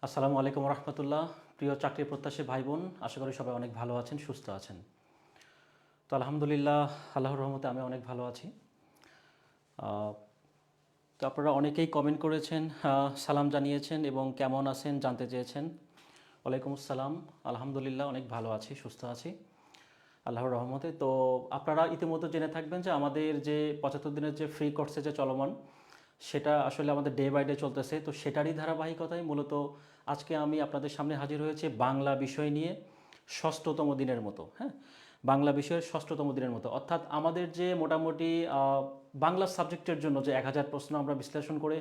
আসসালামু আলাইকুম রহমতুল্লাহ। প্রিয় চাকরি প্রত্যাশী ভাই বোন, আশা করি সবাই অনেক ভালো আছেন, সুস্থ আছেন। তো আলহামদুলিল্লাহ, আল্লাহর রহমতে আমি অনেক ভালো আছি। আহ, তো আপনারা অনেকেই কমেন্ট করেছেন, সালাম জানিয়েছেন এবং কেমন আছেন জানতে চেয়েছেন। ওয়ালাইকুম আসসালাম। আলহামদুলিল্লাহ অনেক ভালো আছি, সুস্থ আছি আল্লাহর রহমতে। তো আপনারা ইতিমধ্যে জেনে থাকবেন যে আমাদের যে 75 দিনের যে ফ্রি কোর্সে যে চলমান, সেটা আসলে আমাদের ডে বাই ডে চলতেছে। তো সেটারই ধারাবাহিকতায় মূলত আজকে আমি আপনাদের সামনে হাজির হয়েছি বাংলা বিষয় নিয়ে ষষ্ঠতম দিনের মতো। হ্যাঁ, বাংলা বিষয়ের ষষ্ঠতম দিনের মতো, অর্থাৎ আমাদের যে মোটামুটি বাংলা সাবজেক্টের জন্য যে 1000 প্রশ্ন আমরা বিশ্লেষণ করে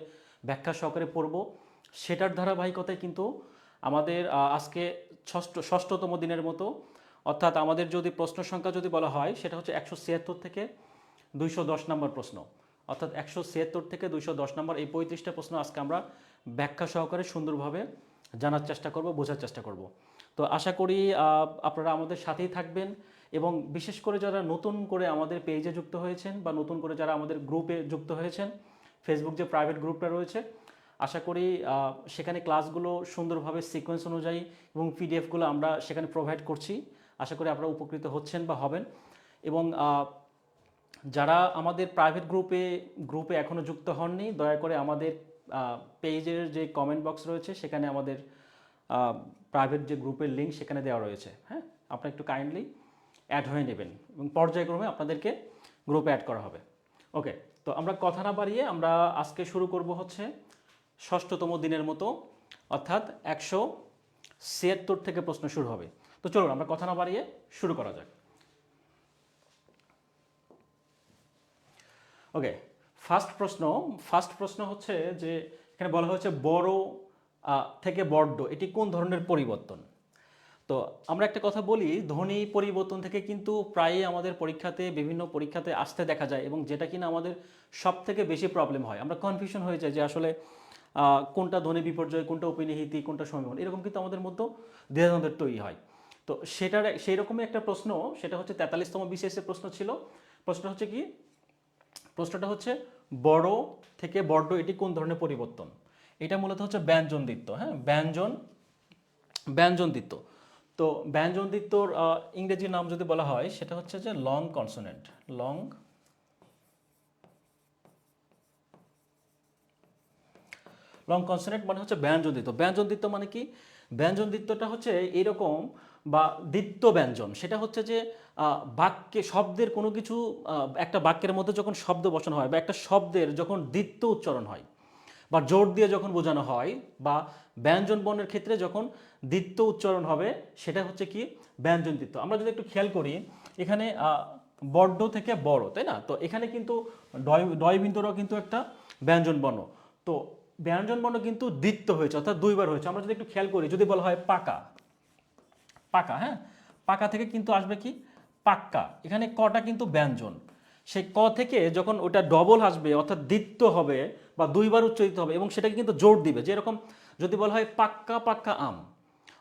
ব্যাখ্যা সহকারে পড়ব, সেটার ধারাবাহিকতায় কিন্তু আমাদের আজকে ষষ্ঠতম দিনের মতো, অর্থাৎ আমাদের যদি প্রশ্ন সংখ্যা যদি বলা হয় সেটা হচ্ছে 176 থেকে 210 নম্বর প্রশ্ন। অর্থাৎ 176 থেকে 210 নম্বর এই 35টা প্রশ্ন আজকে আমরা ব্যাখ্যা সহকারে সুন্দরভাবে জানার চেষ্টা করব, বোঝার চেষ্টা করব। তো আশা করি আপনারা আমাদের সাথেই থাকবেন এবং বিশেষ করে যারা নতুন করে আমাদের পেজে যুক্ত হয়েছেন বা নতুন করে যারা আমাদের গ্রুপে যুক্ত হয়েছেন, ফেসবুক যে প্রাইভেট গ্রুপটা রয়েছে, আশা করি সেখানে ক্লাসগুলো সুন্দরভাবে সিকোয়েন্স অনুযায়ী এবং পিডিএফগুলো আমরা সেখানে প্রোভাইড করছি। আশা করি আপনারা উপকৃত হচ্ছেন বা হবেন। এবং যারা আমাদের প্রাইভেট গ্রুপে এখনও যুক্ত হননি, দয়া করে আমাদের পেজের যে কমেন্ট বক্স রয়েছে সেখানে আমাদের প্রাইভেট যে গ্রুপের লিঙ্ক সেখানে দেওয়া রয়েছে। হ্যাঁ, আপনারা একটু কাইন্ডলি অ্যাড হয়ে নেবেন এবং পর্যায়ক্রমে আপনাদেরকে গ্রুপে অ্যাড করা হবে। ওকে, তো আমরা কথা না বাড়িয়ে আমরা আজকে শুরু করব হচ্ছে ষষ্ঠতম দিনের মতো, অর্থাৎ 176 থেকে প্রশ্ন শুরু হবে। তো চলুন আমরা কথা না বাড়িয়ে শুরু করা যাক। ওকে, ফার্স্ট প্রশ্ন হচ্ছে যে এখানে বলা হয়েছে বড় থেকে বড্ড এটি কোন ধরনের পরিবর্তন। তো আমরা একটা কথা বলি, ধ্বনি পরিবর্তন থেকে কিন্তু প্রায়ই আমাদের বিভিন্ন পরীক্ষাতে আসতে দেখা যায় এবং যেটা কিনা আমাদের সব থেকে বেশি প্রবলেম হয়। আমরা কনফিউশন হয়ে যায় যে আসলে কোনটা ধ্বনি বিপর্যয়, কোনটা উপনিহিতি, কোনটা সমীকরণ, এরকম কিন্তু আমাদের মধ্যে দ্বিধাদ্বন্দ্বের তৈরি হয়। তো সেই রকমই একটা প্রশ্ন, সেটা হচ্ছে 43তম বিসিএস এর প্রশ্ন ছিল। প্রশ্নটা হচ্ছে কি, প্রশ্নটা হচ্ছে বড় থেকে বড্ড এটি কোন ধরনের পরিবর্তন। এটা মূলত হচ্ছে ব্যঞ্জনদিত্য। হ্যাঁ, ব্যঞ্জনদিত্য। তো ব্যঞ্জনদিত্যর ইংরেজি নাম যদি বলা হয় সেটা হচ্ছে যে লং কনসোনেন্ট। লং কনসোনেন্ট মানে হচ্ছে ব্যঞ্জনদিত্য। ব্যঞ্জনদিত্য মানে কি? ব্যঞ্জনদিত্যটা হচ্ছে এইরকম, বা দ্বিত্ব ব্যঞ্জন, সেটা হচ্ছে যে বাক্যে শব্দের কোনো কিছু একটা বাক্যের মধ্যে যখন শব্দ বসানো হয় বা একটা শব্দের যখন দ্বিত্ব উচ্চারণ হয় বা জোর দিয়ে যখন বোঝানো হয়, বা ব্যঞ্জন বর্ণের ক্ষেত্রে যখন দ্বিত্ব উচ্চারণ হবে, সেটা হচ্ছে কি ব্যঞ্জনদিত্য। আমরা যদি একটু খেয়াল করি, এখানে বড্ড থেকে বড়, তাই না? তো এখানে কিন্তু ডয় বিন্দুটাও কিন্তু একটা ব্যঞ্জন বর্ণ। তো ব্যঞ্জন বর্ণ কিন্তু দ্বিত্ব হয়েছে, অর্থাৎ দুইবার হয়েছে। আমরা যদি একটু খেয়াল করি, যদি বলা হয় পাকা, পাকা, হ্যাঁ, পাকা থেকে কিন্তু আসবে কি পাক্কা। এখানে কটা কিন্তু ব্যঞ্জন, সেই ক থেকে যখন ওটা ডবল আসবে অর্থাৎ দ্বিত্ব হবে বা দুইবার উচ্চারিত হবে এবং সেটাকে কিন্তু জোর দিবে। যেরকম যদি বলা হয় পাক্কা পাক্কা আম,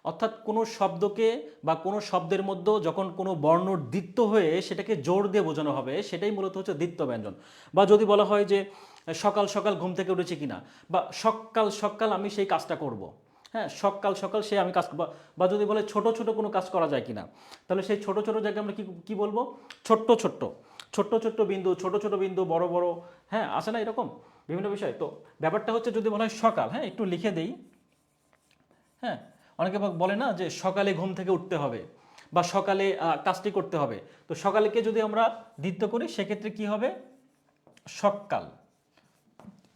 অর্থাৎ কোনো শব্দকে বা কোনো শব্দের মধ্যে যখন কোনো বর্ণ দ্বিত্ব হয়ে সেটাকে জোর দিয়ে বোঝানো হবে, সেটাই মূলত হচ্ছে দ্বিত্ব ব্যঞ্জন। বা যদি বলা হয় যে সকাল সকাল ঘুম থেকে উঠেছি কিনা, বা সকাল সকাল আমি সেই কাজটা করব। হ্যাঁ, সকাল সকাল সে আমি কাজ করব। বা যদি বলে ছোট ছোট কোনো কাজ করা যায় কিনা, তাহলে সেই ছোট ছোট জায়গায় আমরা কি কি বলবো? ছোট্ট ছোট্ট, ছোট্ট ছোট্ট বিন্দু, ছোট ছোট বিন্দু, বড় বড়। হ্যাঁ, আছে না এরকম বিভিন্ন বিষয়। তো ব্যাপারটা হচ্ছে যদি বলা হয় সকাল, হ্যাঁ একটু লিখে দেই। হ্যাঁ, অনেকে বলে না যে সকালে ঘুম থেকে উঠতে হবে বা সকালে কাজটি করতে হবে। তো সকালকে যদি আমরা দ্বিত্ব করি সেক্ষেত্রে কি হবে? সকাল।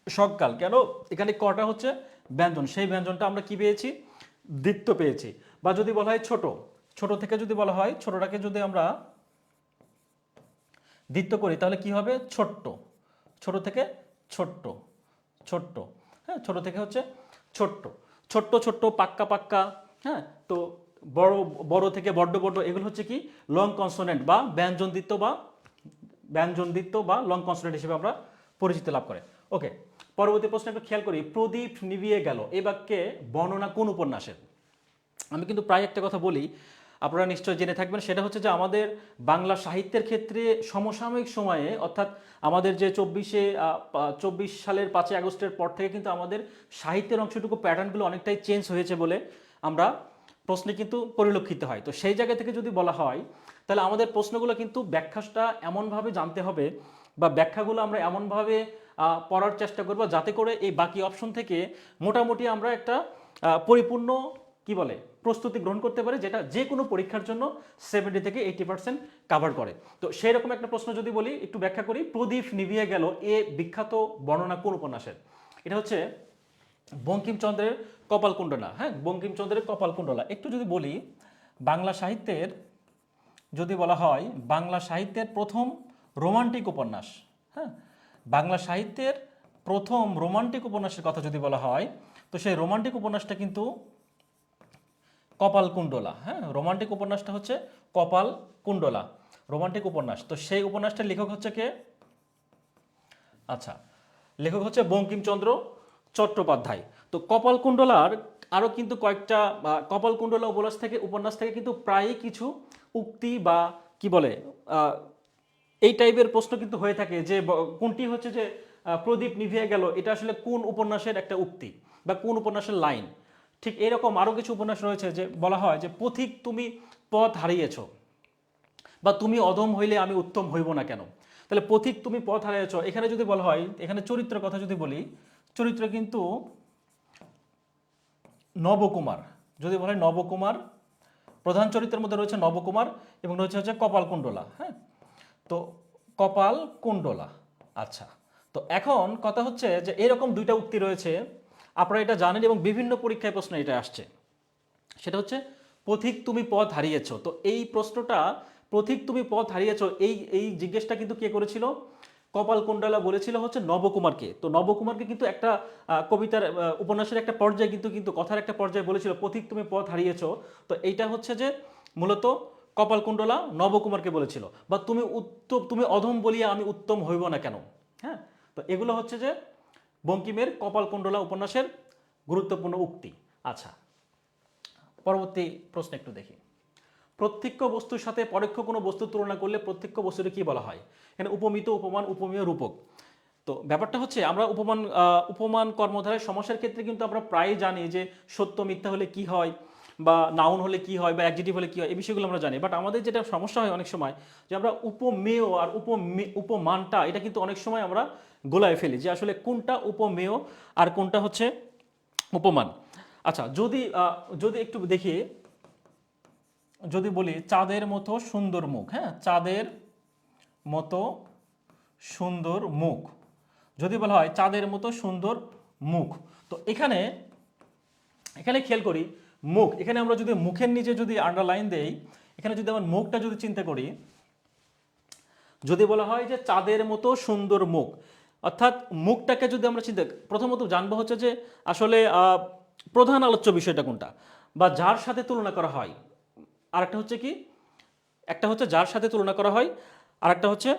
সকাল কেন? এখানে কটা হচ্ছে ব্যঞ্জন, সেই ব্যঞ্জনটা আমরা কি পেয়েছি? দ্বিত্ব পেয়েছি। বা যদি বলা হয় ছোট, ছোট থেকে যদি বলা হয়, ছোটটাকে যদি আমরা দ্বিত্ব করি তাহলে কি হবে? ছোট্ট। ছোট থেকে ছোট্ট, ছোট্ট। হ্যাঁ, ছোট থেকে হচ্ছে ছোট্ট, ছোট্ট ছোট্ট, পাক্কা পাক্কা। হ্যাঁ, তো বড়, বড় থেকে বড্ড বড্ড, এগুলো হচ্ছে কি লং কনসোনেন্ট বা ব্যঞ্জনদিত্য বা লং কনসোনেন্ট হিসেবে আমরা পরিচিতি লাভ করে। ওকে, পরবর্তী প্রশ্ন একটু খেয়াল করি। প্রদীপ নিভিয়ে গেল এই বাক্যে বর্ণনা কোন উপন্যাসের? আমি কিন্তু প্রায় একটা কথা বলি, আপনারা নিশ্চয়ই জেনে থাকবেন, সেটা হচ্ছে যে আমাদের বাংলা সাহিত্যের ক্ষেত্রে সমসাময়িক সময়ে, অর্থাৎ আমাদের যে 24 সালের 5ই আগস্টের পর থেকে কিন্তু আমাদের সাহিত্যের অংশটুকু প্যাটার্নগুলো অনেকটাই চেঞ্জ হয়েছে বলে আমরা প্রশ্নে কিন্তু পরিলক্ষিত হয়। তো সেই জায়গা থেকে যদি বলা হয়, তাহলে আমাদের প্রশ্নগুলো কিন্তু ব্যাখ্যাটা এমনভাবে জানতে হবে, বা ব্যাখ্যাগুলো আমরা এমনভাবে পড়ার চেষ্টা করব যাতে করে এই বাকি অপশন থেকে মোটামুটি আমরা একটা পরিপূর্ণ কি বলে প্রস্তুতি গ্রহণ করতে পারি, যেটা যে কোনো পরীক্ষার জন্য 70 থেকে 80% কাভার করে। তো সেই রকম একটা প্রশ্ন যদি বলি, একটু ব্যাখ্যা করি। প্রদীপ নিভিয়ে গেল এ বিখ্যাত বর্ণনা কোন উপন্যাসের? এটা হচ্ছে বঙ্কিমচন্দ্রের কপালকুণ্ডলা। হ্যাঁ, বঙ্কিমচন্দ্রের কপালকুণ্ডলা। একটু যদি বলি, বাংলা সাহিত্যের যদি বলা হয় বাংলা সাহিত্যের প্রথম রোমান্টিক উপন্যাস, হ্যাঁ, বাংলা সাহিত্যের প্রথম রোমান্টিক উপন্যাসের কথা যদি বলা হয়, তো সেই রোমান্টিক উপন্যাসটা কিন্তু কপালকুণ্ডলা। হ্যাঁ, রোমান্টিক উপন্যাসটা হচ্ছে কপালকুণ্ডলা, রোমান্টিক উপন্যাস। তো সেই উপন্যাসটার লেখক হচ্ছে কে? আচ্ছা, লেখক হচ্ছে বঙ্কিমচন্দ্র চট্টোপাধ্যায়। তো কপালকুণ্ডলার আরও কিন্তু কয়েকটা কপালকুণ্ডলা উপন্যাস থেকে কিন্তু প্রায়ই কিছু উক্তি বা কি বলে এই টাইপের প্রশ্ন কিন্তু হয়ে থাকে, যে কোনটি হচ্ছে যে প্রদীপ নিভিয়ে গেল, এটা আসলে কোন উপন্যাসের একটা উক্তি বা কোন উপন্যাসের লাইন। ঠিক এরকম আরও কিছু উপন্যাস রয়েছে যে বলা হয় যে পথিক তুমি পথ হারিয়েছ, বা তুমি অধম হইলে আমি উত্তম হইব না কেন। তাহলে পথিক তুমি পথ হারিয়েছ, এখানে যদি বলা হয়, এখানে চরিত্রের কথা যদি বলি, চরিত্র কিন্তু নবকুমার। যদি বলা হয় নবকুমার, প্রধান চরিত্রের মধ্যে রয়েছে নবকুমার এবং রয়েছে হচ্ছে কপালকুণ্ডলা। হ্যাঁ, তো কপালকুণ্ডলা। আচ্ছা, তো এখন কথা হচ্ছে যে এরকম দুইটা উক্তি রয়েছে, আপনারা এটা জানেন এবং বিভিন্ন পরীক্ষায় প্রশ্ন এটা আসছে। সেটা হচ্ছে পথিক তুমি পথ হারিয়েছ। তো এই প্রশ্নটা, পথিক তুমি পথ হারিয়েছ, এই এই জিজ্ঞেসটা কিন্তু কে করেছিল? কপালকুণ্ডলা বলেছিল হচ্ছে নবকুমারকে। তো নবকুমারকে কিন্তু একটা কবিতার উপন্যাসের একটা পর্যায়ে কিন্তু কথার একটা পর্যায়ে বলেছিল পথিক তুমি পথ হারিয়েছ। তো এইটা হচ্ছে যে মূলত কপালকুণ্ডলা নবকুমারকে বলেছিল, বা তুমি অধম বলিয়া আমি উত্তম হইব না কেন। হ্যাঁ, তো এগুলো হচ্ছে যে বঙ্কিমের কপালকুণ্ডলা উপন্যাসের গুরুত্বপূর্ণ উক্তি। আচ্ছা, পরবর্তী প্রশ্ন একটু দেখি। প্রত্যক্ষ বস্তুর সাথে পরোক্ষ কোনো বস্তু তুলনা করলে প্রত্যক্ষ বস্তুটা কি বলা হয়? এখানে উপমিত, উপমান, উপমেয়, রূপক। তো ব্যাপারটা হচ্ছে আমরা উপমান কর্মধারয় সমস্যার ক্ষেত্রে কিন্তু আমরা প্রায় জানি যে সত্য মিথ্যা হলে কি হয়, বা নাউন হলে কি হয়, বা অ্যাডজেক্টিভ হলে কি হয়, এই বিষয়গুলো আমরা জানি। বাট আমাদের যেটা সমস্যা হয় অনেক সময়, যে আমরা উপমেয় আর উপমানটা এটা কিন্তু অনেক সময় আমরা গোলায় ফেলি, যে আসলে কোনটা উপমেয় আর কোনটা হচ্ছে উপমান। আচ্ছা, যদি একটু দেখি, যদি বলি চাঁদের মতো সুন্দর মুখ, হ্যাঁ, চাঁদের মতো সুন্দর মুখ, যদি বলা হয় চাঁদের মতো সুন্দর মুখ, তো এখানে খেয়াল করি মুখ, এখানে আমরা যদি মুখের নিচে যদি আন্ডারলাইন দেই, এখানে যদি আমার মুখটা যদি চিন্তা করি, যদি বলা হয় যে চাঁদের মতো সুন্দর মুখ, অর্থাৎ মুখটাকে যদি আমরা চিন্তা, প্রথমত জানবো হচ্ছে যে আসলে প্রধান আলোচ্য বিষয়টা কোনটা, বা যার সাথে তুলনা করা হয়। আর একটা হচ্ছে কি, একটা হচ্ছে যার সাথে তুলনা করা হয়, আর একটা হচ্ছে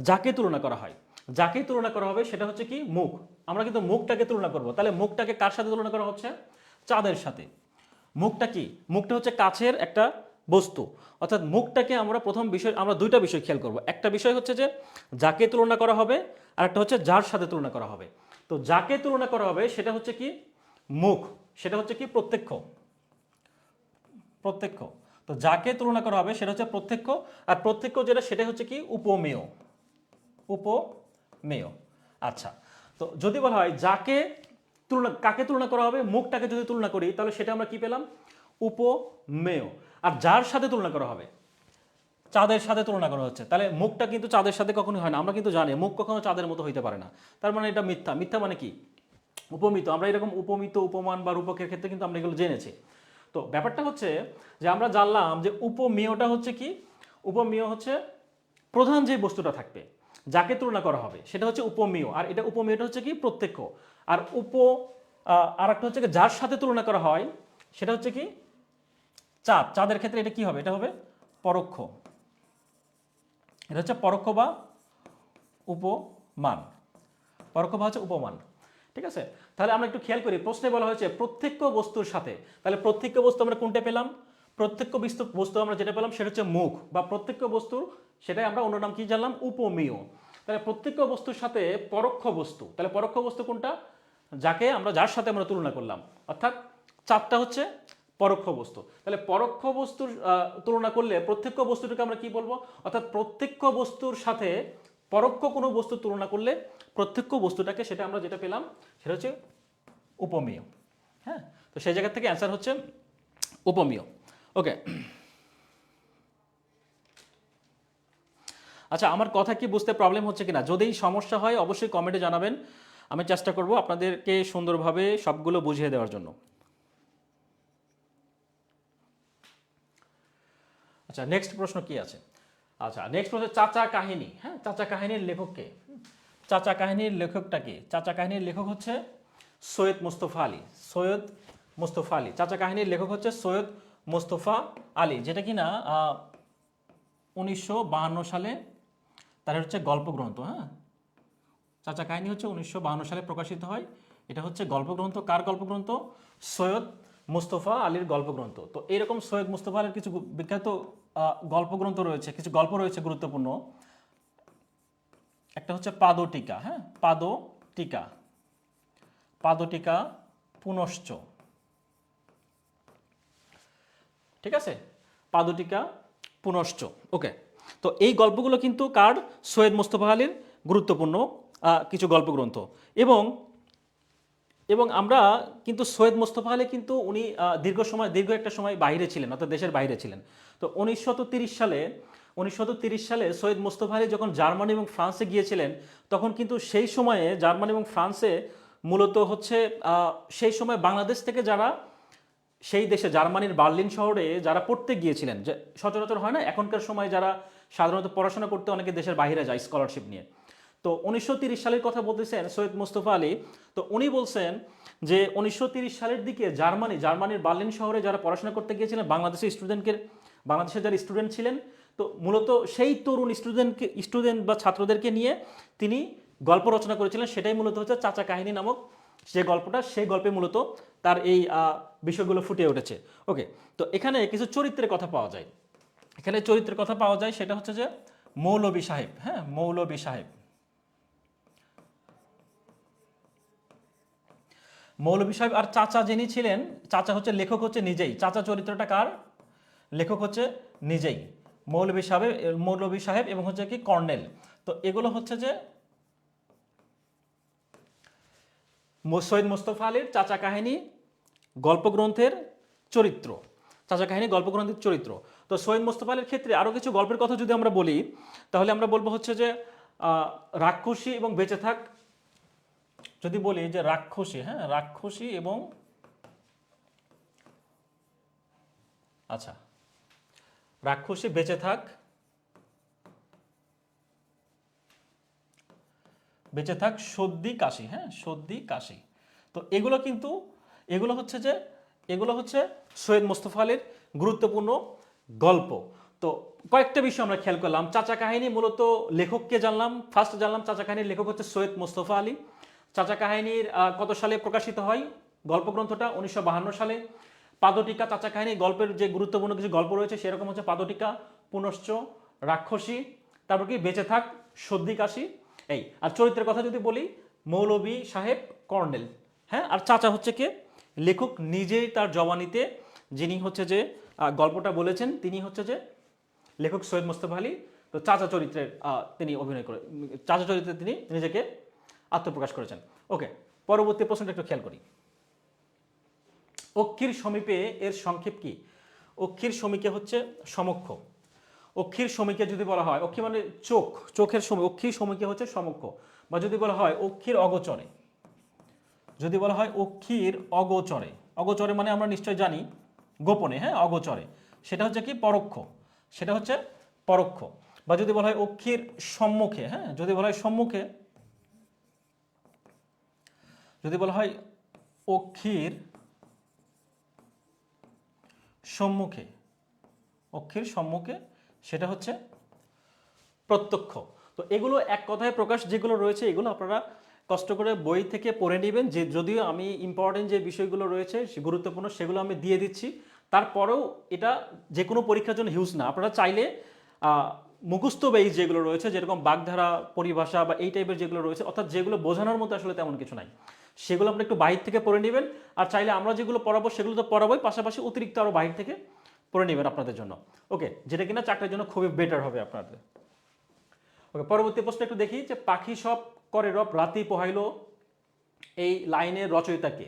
যাকে তুলনা করা হয়। যাকে তুলনা করা হবে সেটা হচ্ছে কি মুখ। আমরা কিন্তু মুখটাকে তুলনা করব, তাহলে মুখটাকে কার সাথে তুলনা করা হচ্ছে? চাঁদের সাথে। মুখটা কি? মুখটা হচ্ছে কাছের একটা বস্তু, অর্থাৎ মুখটাকে আমরা প্রথম বিষয়, আমরা দুইটা বিষয় খেয়াল করব। একটা বিষয় হচ্ছে যে যাকে তুলনা করা হবে, আর একটা হচ্ছে যার সাথে তুলনা করা হবে। তো যাকে তুলনা করা হবে সেটা হচ্ছে কি মুখ, সেটা হচ্ছে কি প্রত্যক্ষ। প্রত্যক্ষ। তো যাকে তুলনা করা হবে সেটা হচ্ছে প্রত্যক্ষ, আর প্রত্যক্ষ যেটা সেটা হচ্ছে কি উপমেয়। উপমেয়। আচ্ছা, তো যদি বলা হয় যাকে তুলনা, কাকে তুলনা করা হবে? মুখটাকে যদি তুলনা করি তাহলে সেটা আমরা কি পেলাম? উপমেয়। আর যার সাথে তুলনা করা হবে, চাঁদের সাথে তুলনা করা হচ্ছে, তাহলে মুখটা কিন্তু চাঁদের সাথে কখনোই হয় না। আমরা কিন্তু জানি মুখ কখনো চাঁদের মতো হইতে পারে না, তার মানে এটা মিথ্যা। মিথ্যা মানে কি? উপমিত। আমরা এরকম উপমিত, উপমান বা রূপকের ক্ষেত্রে কিন্তু আমরা এগুলো জেনেছি। তো ব্যাপারটা হচ্ছে যে আমরা জানলাম যে উপমেয়টা হচ্ছে কি, উপমেয় হচ্ছে প্রধান যে বস্তুটা থাকবে, যাকে তুলনা করা হবে সেটা হচ্ছে উপমেয়, আর এটা উপমেয়টা হচ্ছে কি প্রত্যক্ষ। আর আর একটা হচ্ছে কি যার সাথে তুলনা করা হয় সেটা হচ্ছে কি চাঁদ। চাঁদের ক্ষেত্রে এটা কি হবে? এটা হবে পরোক্ষ। এটা হচ্ছে পরোক্ষ বা উপমান। পরোক্ষ বা হচ্ছে উপমান। ঠিক আছে, তাহলে আমরা একটু খেয়াল করি, প্রশ্নে বলা হয়েছে প্রত্যক্ষ বস্তুর সাথে, তাহলে প্রত্যক্ষ বস্তু আমরা কোনটা পেলাম? প্রত্যক্ষ বস্তু আমরা যেটা পেলাম সেটা হচ্ছে মুখ, বা প্রত্যক্ষ বস্তুর সেটাই আমরা অন্য নাম কি জানলাম, উপমেয়। তাহলে প্রত্যক্ষ বস্তুর সাথে পরোক্ষ বস্তু, তাহলে পরোক্ষ বস্তু কোনটা, যার সাথে আমরা তুলনা করলাম, অর্থাৎ চাঁদটা হচ্ছে পরোক্ষ বস্তু। তাহলে পরোক্ষ বস্তুর তুলনা করলে প্রত্যক্ষ বস্তুটাকে আমরা কি বলবো, অর্থাৎ প্রত্যক্ষ বস্তুর সাথে পরোক্ষ কোনো বস্তু তুলনা করলে প্রত্যক্ষ বস্তুটাকে, সেটা আমরা যেটা পেলাম সেটা হচ্ছে উপমেয়। হ্যাঁ, তো সেই জায়গা থেকে অ্যান্সার হচ্ছে উপমেয়। ওকে, আচ্ছা, আমার কথা কি বুঝতে প্রবলেম হচ্ছে কিনা? যদি সমস্যা হয় অবশ্যই কমেন্টে জানাবেন, আমি চেষ্টা করব আপনাদেরকে সুন্দরভাবে সবগুলো বুঝিয়ে দেওয়ার জন্য। আচ্ছা, নেক্সট প্রশ্ন কি আছে? আচ্ছা, নেক্সট প্রশ্ন চাচা কাহিনী। হ্যাঁ, চাচা কাহিনীর লেখক কে? চাচা কাহিনীর লেখকটা কে? চাচা কাহিনীর লেখক হচ্ছে সৈয়দ মুস্তফা আলী। সৈয়দ মুস্তফা আলী, চাচা কাহিনীর লেখক হচ্ছে সৈয়দ মুস্তফা আলী, যেটা কিনা 1952 সালে তার হচ্ছে গল্পগ্রন্থ। হ্যাঁ, চাচা কাহিনী হচ্ছে 1952 সালে প্রকাশিত হয়। এটা হচ্ছে গল্পগ্রন্থ। কার গল্পগ্রন্থ? সৈয়দ মুস্তফা আলীর গল্পগ্রন্থ। তো এরকম সৈয়দ মুস্তফা আলীর কিছু বিখ্যাত গল্পগ্রন্থ রয়েছে, কিছু গল্প রয়েছে গুরুত্বপূর্ণ। একটা হচ্ছে পাদটিকা। হ্যাঁ, পাদটিকা, পাদটিকা পুনশ্চ, ঠিক আছে, পাদটিকা পুনশ্চ। ওকে, তো এই গল্পগুলো কিন্তু কার? সৈয়দ মুস্তফা আলীর গুরুত্বপূর্ণ কিছু গল্পগ্রন্থ। এবং এবং আমরা কিন্তু সৈয়দ মুস্তফা আলী কিন্তু উনি দীর্ঘ একটা সময় বাইরে ছিলেন, অর্থাৎ দেশের বাইরে ছিলেন। তো 1930 সালে সৈয়দ মুস্তফা আলী যখন জার্মানি এবং ফ্রান্সে গিয়েছিলেন, তখন কিন্তু সেই সময়ে জার্মানি এবং ফ্রান্সে মূলত হচ্ছে সেই সময় বাংলাদেশ থেকে যারা সেই দেশে জার্মানির বার্লিন শহরে যারা পড়তে গিয়েছিলেন, যে সচরাচর হয় না এখনকার সময় যারা সাধারণত পড়াশোনা করতে অনেকে দেশের বাইরে যায় স্কলারশিপ নিয়ে। তো 1930 সালের কথা বলতেছেন সৈয়দ মুস্তফা আলী। তো উনি বলছেন যে 1930 সালের দিকে জার্মানির বার্লিন শহরে যারা পড়াশোনা করতে গিয়েছিলেন, বাংলাদেশের যারা স্টুডেন্ট ছিলেন, তো মূলত সেই তরুণ স্টুডেন্ট বা ছাত্রদেরকে নিয়ে তিনি গল্প রচনা করেছিলেন। সেটাই মূলত হচ্ছে চাচা কাহিনী নামক যে গল্পটা, সেই গল্পে মূলত তার এই বিষয়গুলো ফুটে উঠেছে। ওকে, তো এখানে কিছু চরিত্রের কথা পাওয়া যায়। সেটা হচ্ছে যে মৌলভী সাহেব। হ্যাঁ, মৌলভী সাহেব। মৌলভী সাহেব আর চাচা যিনি ছিলেন, চাচা হচ্ছে লেখক হচ্ছে নিজেই। চাচা চরিত্রটা কার? লেখক হচ্ছে নিজেই, মৌলভী সাহেব এবং হচ্ছে কি কর্নেল। তো এগুলো হচ্ছে যে সৈয়দ মুস্তফা আলীর চাচা কাহিনী গল্পগ্রন্থের চরিত্র। তো সৈয়দ মুস্তফা আলীর ক্ষেত্রে আরও কিছু গল্পের কথা যদি আমরা বলি, তাহলে আমরা বলবো হচ্ছে যে রাক্ষসী এবং বেঁচে থাক। যদি বলি যে রাক্ষসী, হ্যাঁ, রাক্ষসী এবং আচ্ছা, রাক্ষসী, বেঁচে থাক, সর্দি কাশি। হ্যাঁ, সর্দি কাশি। তো এগুলো হচ্ছে সৈয়দ মুস্তফা আলীর গুরুত্বপূর্ণ গল্প। তো কয়েকটা বিষয় আমরা খেয়াল করলাম। চাচা কাহিনী মূলত লেখককে জানলাম। ফার্স্ট জানলাম চাচা কাহিনীর লেখক হচ্ছে সৈয়দ মুস্তফা আলী। চাচা কাহিনীর কত সালে প্রকাশিত হয় গল্পগ্রন্থটা? 1952 সালে। পাদটিকা, চাচা কাহিনী গল্পের যে গুরুত্বপূর্ণ কিছু গল্প রয়েছে সেরকম হচ্ছে পাদটিকা, পুনশ্চ, রাক্ষসী, তারপর কি বেঁচে থাক, সর্দি কাশি। এই আর চরিত্রের কথা যদি বলি, মৌলভী সাহেব, কর্নেল। হ্যাঁ, আর চাচা হচ্ছে কে? লেখক নিজেই তার জবানিতে যিনি হচ্ছে যে গল্পটা বলেছেন, তিনি হচ্ছে যে লেখক সৈয়দ মুস্তফা আলী। তো চাচা চরিত্রে তিনি নিজেকে আত্মপ্রকাশ করেছেন। ওকে, পরবর্তী প্রশ্নটা একটু খেয়াল করি। অক্ষির সমীপে এর সংক্ষেপ কি? অক্ষির সমীপে হচ্ছে সমক্ষ। অক্ষির সমীপে যদি বলা হয়, অক্ষি মানে চোখের সময়, অক্ষির সমীপে হচ্ছে সমক্ষ। বা যদি বলা হয় অক্ষির অগোচরে, অগোচরে মানে আমরা নিশ্চয় জানি গোপনে। হ্যাঁ, অগোচরে সেটা হচ্ছে কি? পরোক্ষ। বা যদি বলা হয় অক্ষির সম্মুখে, হ্যাঁ, যদি বলা হয় অক্ষির সম্মুখে, সেটা হচ্ছে প্রত্যক্ষ। তো এগুলো এক কথায় প্রকাশ যেগুলো রয়েছে, এগুলো আপনারা কষ্ট করে বই থেকে পড়ে নেবেন। যে যদিও আমি ইম্পর্টেন্ট যে বিষয়গুলো রয়েছে গুরুত্বপূর্ণ, সেগুলো আমি দিয়ে দিচ্ছি। তারপরেও এটা যে কোনো পরীক্ষার জন্য হিউজ না। আপনারা চাইলে মুখস্থ বেইজ যেগুলো রয়েছে, যেরকম বাগধারা, পরিভাষা বা এই টাইপের যেগুলো রয়েছে, অর্থাৎ যেগুলো বোঝানোর মতো আসলে তেমন কিছু নাই, সেগুলো আপনি একটু বাইরে থেকে পড়ে নেবেন। আর চাইলে আমরা যেগুলো পড়াবো সেগুলো তো পড়াবোই, পাশাপাশি অতিরিক্ত আরও বাইরে থেকে পড়ে নেবেন আপনাদের জন্য। ওকে, যেটা কিনা চাকরির জন্য খুবই বেটার হবে আপনাদের। ওকে, পরবর্তী প্রশ্ন একটু দেখি যে পাখি সব করে রব রাতি পোহাইলো, এই লাইনের রচয়িতা কে?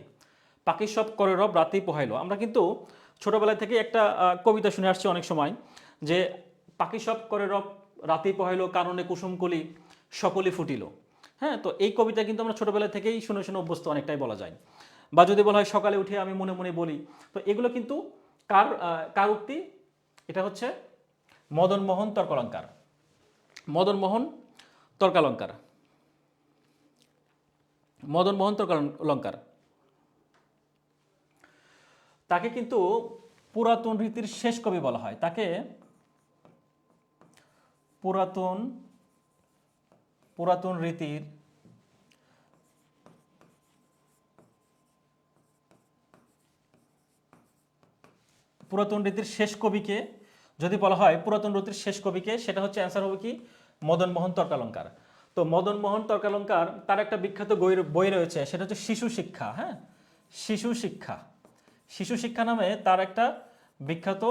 পাখি সব করে রব রাতেই পোহাইলো। আমরা কিন্তু ছোটবেলা থেকে একটা কবিতা শুনে আসছি অনেক সময়, যে পাখি সব করে রব রাতেই পোহাইলো, কাননে কুসুমকলি সকলই ফুটিল। হ্যাঁ, তো এই কবিতা কিন্তু আমরা ছোটবেলা থেকেই শুনে শুনে অভ্যস্ত অনেকটাই বলা যায়। বা যদি বলা হয় সকালে উঠে আমি মনে মনে বলি, তো এগুলো কিন্তু কার কার উক্তি? এটা হচ্ছে মদনমোহন তর্কালঙ্কার। মদনমোহন তর্কালঙ্কার, মদনমোহন তর্কালঙ্কার। তাকে কিন্তু পুরাতন রীতির শেষ কবি বলা হয়। তাকে পুরাতন রীতির শেষ কবিকে যদি বলা হয়, পুরাতন রীতির শেষ কবিকে, সেটা হচ্ছে অ্যান্সার হবে কি মদনমোহন তর্কালঙ্কার। তো মদনমোহন তর্কালঙ্কার তার একটা বিখ্যাত বই রয়েছে, সেটা হচ্ছে শিশু শিক্ষা। হ্যাঁ, শিশু শিক্ষা, শিশু শিক্ষা নামে তার একটা বিখ্যাত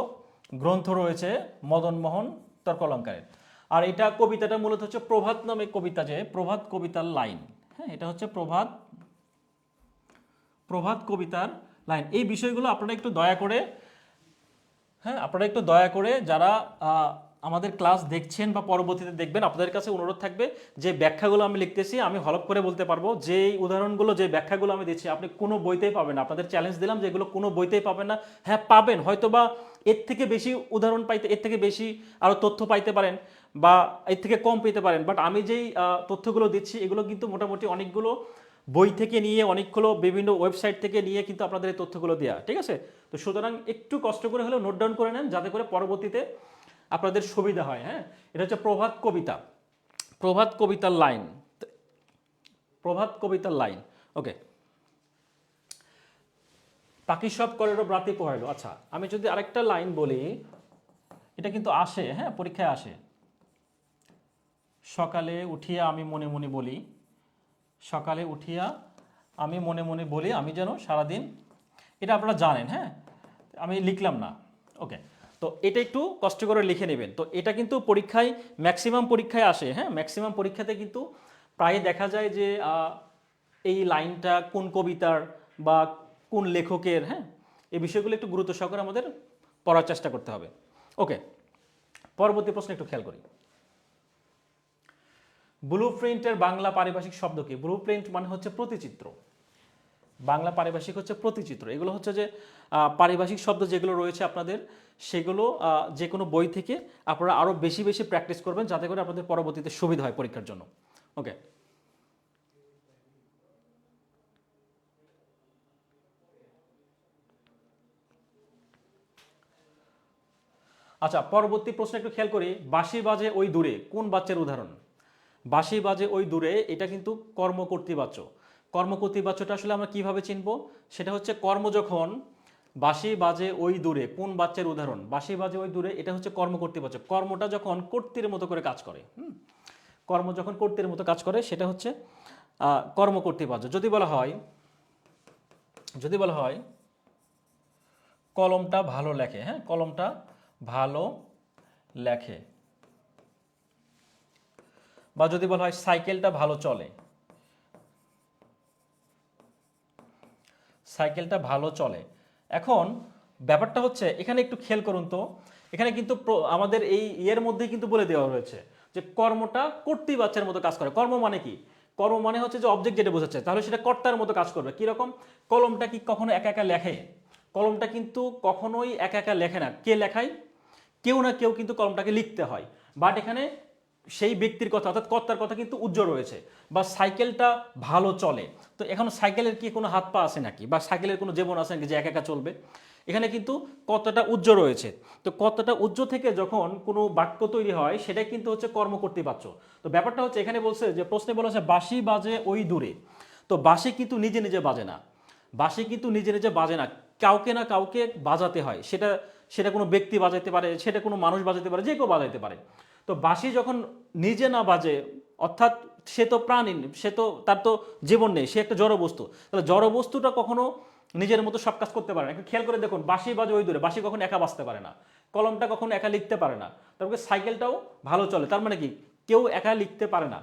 গ্রন্থ রয়েছে মদনমোহন তর্কালঙ্কারের। আর এটা কবিতাটা মূলত হচ্ছে প্রভাত নামে কবিতা, যে প্রভাত কবিতার লাইন। হ্যাঁ, এটা হচ্ছে প্রভাত কবিতার লাইন। এই বিষয়গুলো আপনারা একটু দয়া করে, হ্যাঁ আপনারা একটু দয়া করে যারা আমাদের ক্লাস দেখছেন বা পরবর্তীতে দেখবেন, আপনাদের কাছে অনুরোধ থাকবে যে ব্যাখ্যাগুলো আমি লিখতেছি আমি হলফ করে বলতে পারবো, যে উদাহরণগুলো, যে ব্যাখ্যাগুলো আমি দিচ্ছি আপনি কোনো বইতেই পাবেন না। আপনাদের চ্যালেঞ্জ দিলাম যে এগুলো কোনো বইতেই পাবেন না। হ্যাঁ পাবেন, হয়তো বা এর থেকে বেশি উদাহরণ পাইতে, এর থেকে বেশি আরও তথ্য পাইতে পারেন, বা এর থেকে কম পেতে পারেন, বাট আমি যেই তথ্যগুলো দিচ্ছি এগুলো কিন্তু মোটামুটি অনেকগুলো বই থেকে নিয়ে, অনেকগুলো বিভিন্ন ওয়েবসাইট থেকে নিয়ে কিন্তু আপনাদের এই তথ্যগুলো দেওয়া, ঠিক আছে? তো সুতরাং একটু কষ্ট করে হলেও নোট ডাউন করে নেন, যাতে করে পরবর্তীতে আপনাদের সুবিধা হয়। হ্যাঁ, এটা হচ্ছে প্রভাত কবিতা, প্রভাত কবিতার লাইন, প্রভাত কবিতার লাইন। ওকে, পাখি সব করে রব রাতে পোহাইলো। আচ্ছা, আমি যদি আরেকটা লাইন বলি, এটা কিন্তু আসে, হ্যাঁ পরীক্ষায় আসে। সকালে উঠিয়া আমি মনে মনে বলি, সকালে উঠিয়া আমি মনে মনে বলি আমি যেন সারাদিন, এটা আপনারা জানেন। হ্যাঁ, আমি লিখলাম না। ওকে, তো এটা একটু কষ্ট করে লিখে নেবেন। তো এটা কিন্তু পরীক্ষায়, ম্যাক্সিমাম পরীক্ষায় আসে। হ্যাঁ, ম্যাক্সিমাম পরীক্ষাতে কিন্তু প্রায় দেখা যায় যে এই লাইনটা কোন কবিতার বা কোন লেখকের। হ্যাঁ, এই বিষয়গুলো একটু গুরুত্ব সহকারে আমাদের পড়ার চেষ্টা করতে হবে। ওকে, পরবর্তী প্রশ্ন একটু খেয়াল করি। ব্লু প্রিন্টের বাংলা পারিভাষিক শব্দ কি? ব্লু প্রিন্ট মানে হচ্ছে প্রতিচিত্র, বাংলা পারিভাষিক হচ্ছে প্রতিচিত্র। এগুলো হচ্ছে যে পারিভাষিক শব্দ যেগুলো রয়েছে আপনাদের, সেগুলো যে কোনো বই থেকে আপনারা আরও বেশি বেশি প্র্যাকটিস করবেন, যাতে করে আপনাদের পরবর্তীতে সুবিধা হয় পরীক্ষার জন্য। ওকে, আচ্ছা পরবর্তী প্রশ্ন একটু খেয়াল করি। বাঁশি বাজে ওই দূরে কোন বাচ্চার উদাহরণ? বাঁশি বাজে ওই দূরে, এটা কিন্তু কর্মকর্তৃবাচ্য। কর্মকর্তৃবাচ্যটা আসলে আমরা কিভাবে চিনব? সেটা হচ্ছে কর্ম যখন বাঁশি বাজে ওই দূরে কোন বাচ্চার উদাহরণ, বাঁশি বাজে ওই দূরে, এটা হচ্ছে কর্মকর্তৃবাচ্য। কর্মটা যখন কর্তৃর মতো করে কাজ করে, কর্ম যখন কর্তৃর মতো কাজ করে, সেটা হচ্ছে কর্মকর্তৃবাচ্য। যদি বলা হয় কলমটা ভালো লেখে, হ্যাঁ কলমটা ভালো লেখে, বা যদি বলা হয় সাইকেলটা ভালো চলে, সাইকেলটা ভালো চলে। এখন ব্যাপারটা হচ্ছে এখানে একটু খেয়াল করুন তো, এখানে কিন্তু আমাদের এই ইয়ের মধ্যে কিন্তু বলে দেওয়া হয়েছে যে কর্মটা কর্তৃবাচ্যের মতো কাজ করে। কর্ম মানে কি? কর্ম মানে হচ্ছে যে অবজেক্ট যেটা বোঝাচ্ছে, তাহলে সেটা কর্তার মতো কাজ করবে। কিরকম? কলমটা কি কখনো একা একা লেখে? কলমটা কিন্তু কখনোই একা একা লেখে না। কে লেখায়? কেউ না কেউ কিন্তু কলমটাকে লিখতে হয়। বাট এখানে সেই ব্যক্তির কথা, অর্থাৎ কর্তার কথা কিন্তু উজ্জ্বল রয়েছে। বা সাইকেলটা ভালো চলে, তো এখন সাইকেলের কি কোনো হাত পা আছে নাকি, বা সাইকেলের কোনো জীবন আছে নাকি যে একা একা চলবে? এখানে কিন্তু কতটা উজ্জ্বল রয়েছে। তো কতটা উজ্জ্বল থেকে যখন কোনো বাক্য তৈরি হয়, সেটা কিন্তু হচ্ছে কর্মকর্তৃবাচ্য। তো ব্যাপারটা হচ্ছে এখানে বলছে যে, প্রশ্নে বলা হচ্ছে বাঁশি বাজে ওই দূরে। তো বাঁশি কিন্তু নিজে নিজে বাজে না, বাঁশি কিন্তু নিজে নিজে বাজে না। কাউকে না কাউকে বাজাতে হয়, সেটা সেটা কোনো ব্যক্তি বাজাইতে পারে, সেটা কোনো মানুষ বাজাতে পারে, যে কেউ বাজাইতে পারে। তো বাঁশি যখন নিজে না বাজে, অর্থাৎ সে তো প্রাণী, সে তো তার তো জীবন নেই, সে একটা জড় বস্তু, তাহলে জড় বস্তুটা কখনো নিজের মতো সব কাজ করতে পারে না। একটু খেয়াল করে দেখুন, বাঁশি বাজে ওই দূরে, বাঁশি কখনো একা বাজতে পারে না, কলমটা কখনো একা লিখতে পারে না, তারপরে সাইকেলটাও ভালো চলে। তার মানে কি, কেউ একা লিখতে পারে না,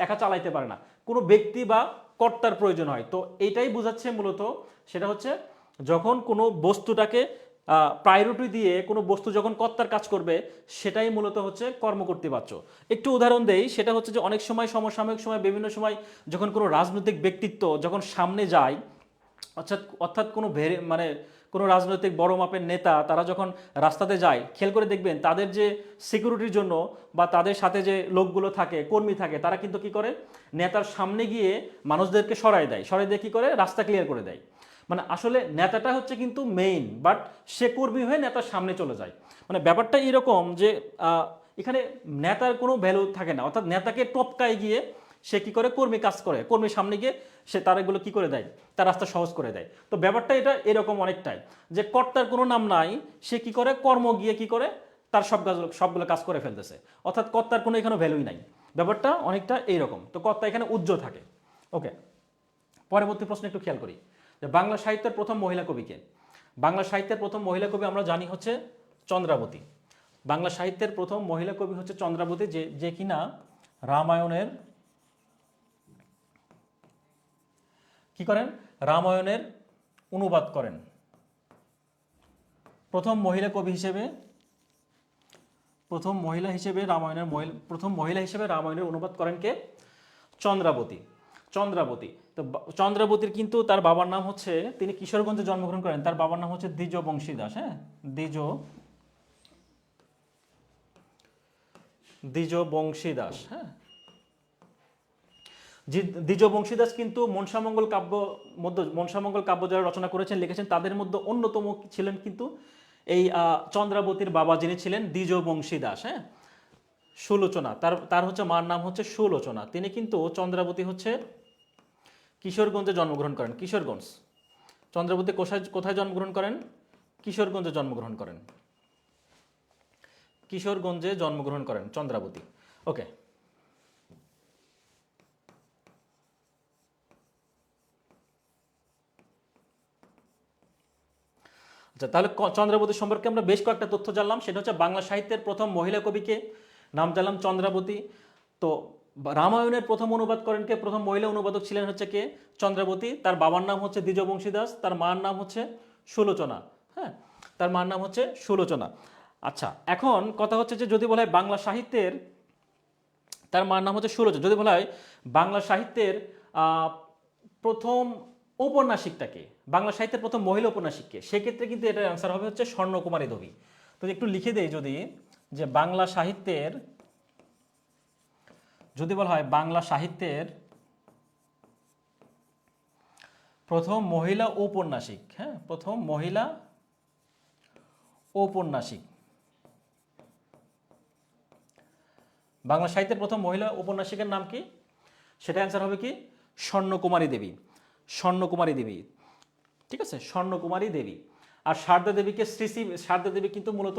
একা চালাইতে পারে না, কোনো ব্যক্তি বা কর্তার প্রয়োজন হয়। তো এটাই বোঝাচ্ছে মূলত, সেটা হচ্ছে যখন কোনো বস্তুটাকে প্রায়োরিটি দিয়ে কোনো বস্তু যখন কর্তার কাজ করবে, সেটাই মূলত হচ্ছে কর্মকর্তৃবাচ্য। একটু উদাহরণ দেই, সেটা হচ্ছে যে অনেক সময় সমসাময়িক সময় বিভিন্ন সময় যখন কোনো রাজনৈতিক ব্যক্তিত্ব যখন সামনে যায়, অর্থাৎ অর্থাৎ কোনো মানে কোনো রাজনৈতিক বড় মাপের নেতা তারা যখন রাস্তাতে যায়, খেয়াল করে দেখবেন তাদের যে সিকিউরিটির জন্য বা তাদের সাথে যে লোকগুলো থাকে, কর্মী থাকে, তারা কিন্তু কি করে, নেতার সামনে গিয়ে মানুষদেরকে সরায় দেয়, সরাই দিয়ে কি করে, রাস্তা ক্লিয়ার করে দেয়। মানে আসলে নেতাটা হচ্ছে কিন্তু মেইন, বাট সে কর্মী হয়ে নেতার সামনে চলে যায়। মানে ব্যাপারটা এরকম যে এখানে নেতার কোনো ভ্যালু থাকে না, অর্থাৎ নেতাকে টপকায় গিয়ে সে কি করে, কর্মী কাজ করে, কর্মীর সামনে গিয়ে সে তার এগুলো কি করে দেয়, তার রাস্তা সহজ করে দেয়। তো ব্যাপারটা এটা এরকম অনেকটাই, যে কর্তার কোনো নাম নাই, সে কি করে, কর্ম গিয়ে কি করে তার সবগুলো কাজ করে ফেলতেছে, অর্থাৎ কর্তার কোনো এখানে ভ্যালুই নাই। ব্যাপারটা অনেকটা এইরকম। তো কর্তা এখানে উজ্জ্বল থাকে। ওকে, পরবর্তী প্রশ্ন একটু খেয়াল করি, যে বাংলা সাহিত্যের প্রথম মহিলা কবিকে। বাংলা সাহিত্যের প্রথম মহিলা কবি আমরা জানি হচ্ছে চন্দ্রাবতী। বাংলা সাহিত্যের প্রথম মহিলা কবি হচ্ছে চন্দ্রাবতী, যে যে কিনা রামায়ণের কি করেন, রামায়ণের অনুবাদ করেন। প্রথম মহিলা কবি হিসেবে, প্রথম মহিলা হিসেবে রামায়ণের অনুবাদ করেন কে, চন্দ্রাবতী। চন্দ্রাবতী। তো চন্দ্রাবতীর কিন্তু তার বাবার নাম হচ্ছে, তিনি কিশোরগঞ্জে জন্মগ্রহণ করেন, তার বাবার নাম হচ্ছে দ্বিজ বংশীদাস। হ্যাঁ, দ্বিজ বংশীদাস। হ্যাঁ, দ্বিজ বংশীদাস কিন্তু মনসামঙ্গল কাব্য যারা রচনা করেছেন, লিখেছেন, তাদের মধ্যে অন্যতম ছিলেন কিন্তু এই চন্দ্রাবতীর বাবা, যিনি ছিলেন দ্বিজ বংশীদাস। হ্যাঁ, সুলোচনা, তার তার হচ্ছে মার নাম হচ্ছে সুলোচনা। তিনি কিন্তু, চন্দ্রাবতী হচ্ছে কিশোরগঞ্জে জন্মগ্রহণ করেন। কিশোরগঞ্জ। চন্দ্রাবতী কোথায় জন্মগ্রহণ করেন, কিশোরগঞ্জে জন্মগ্রহণ করেন, কিশোরগঞ্জে জন্মগ্রহণ করেন চন্দ্রাবতী। ওকে, আচ্ছা, তাহলে চন্দ্রাবতী সম্পর্কে আমরা বেশ কয়েকটা তথ্য জানলাম। সেটা হচ্ছে বাংলা সাহিত্যের প্রথম মহিলা কবিকে, নাম জানলাম চন্দ্রাবতী। তো রামায়ণের প্রথম অনুবাদ করেন কে, প্রথম মহিলা অনুবাদক ছিলেন হচ্ছে কে, চন্দ্রাবতী। তার বাবার নাম হচ্ছে দ্বিজবংশী দাস, তার মার নাম হচ্ছে সুলোচনা। হ্যাঁ, তার মার নাম হচ্ছে সুলোচনা। আচ্ছা, এখন কথা হচ্ছে যে যদি বলা হয় বাংলা সাহিত্যের, তার মার নাম হচ্ছে সুলোচনা, যদি বলা হয় বাংলা সাহিত্যের প্রথম ঔপন্যাসিকটাকে, বাংলা সাহিত্যের প্রথম মহিলা ঔপন্যাসিককে, সেক্ষেত্রে কিন্তু এটার অ্যান্সার হবে হচ্ছে স্বর্ণকুমারী দেবী। তো একটু লিখে দেই যদি, যে বাংলা সাহিত্যের, যদি বলা হয় বাংলা সাহিত্যের প্রথম মহিলা ঔপন্যাসিক, হ্যাঁ, প্রথম মহিলা ঔপন্যাসিক, বাংলা সাহিত্যের প্রথম মহিলা ঔপন্যাসিকের নাম কি, সেটা অ্যান্সার হবে কি, স্বর্ণকুমারী দেবী। স্বর্ণকুমারী দেবী, ঠিক আছে, স্বর্ণকুমারী দেবী। আর সারদা দেবীকে সারদা দেবী কিন্তু মূলত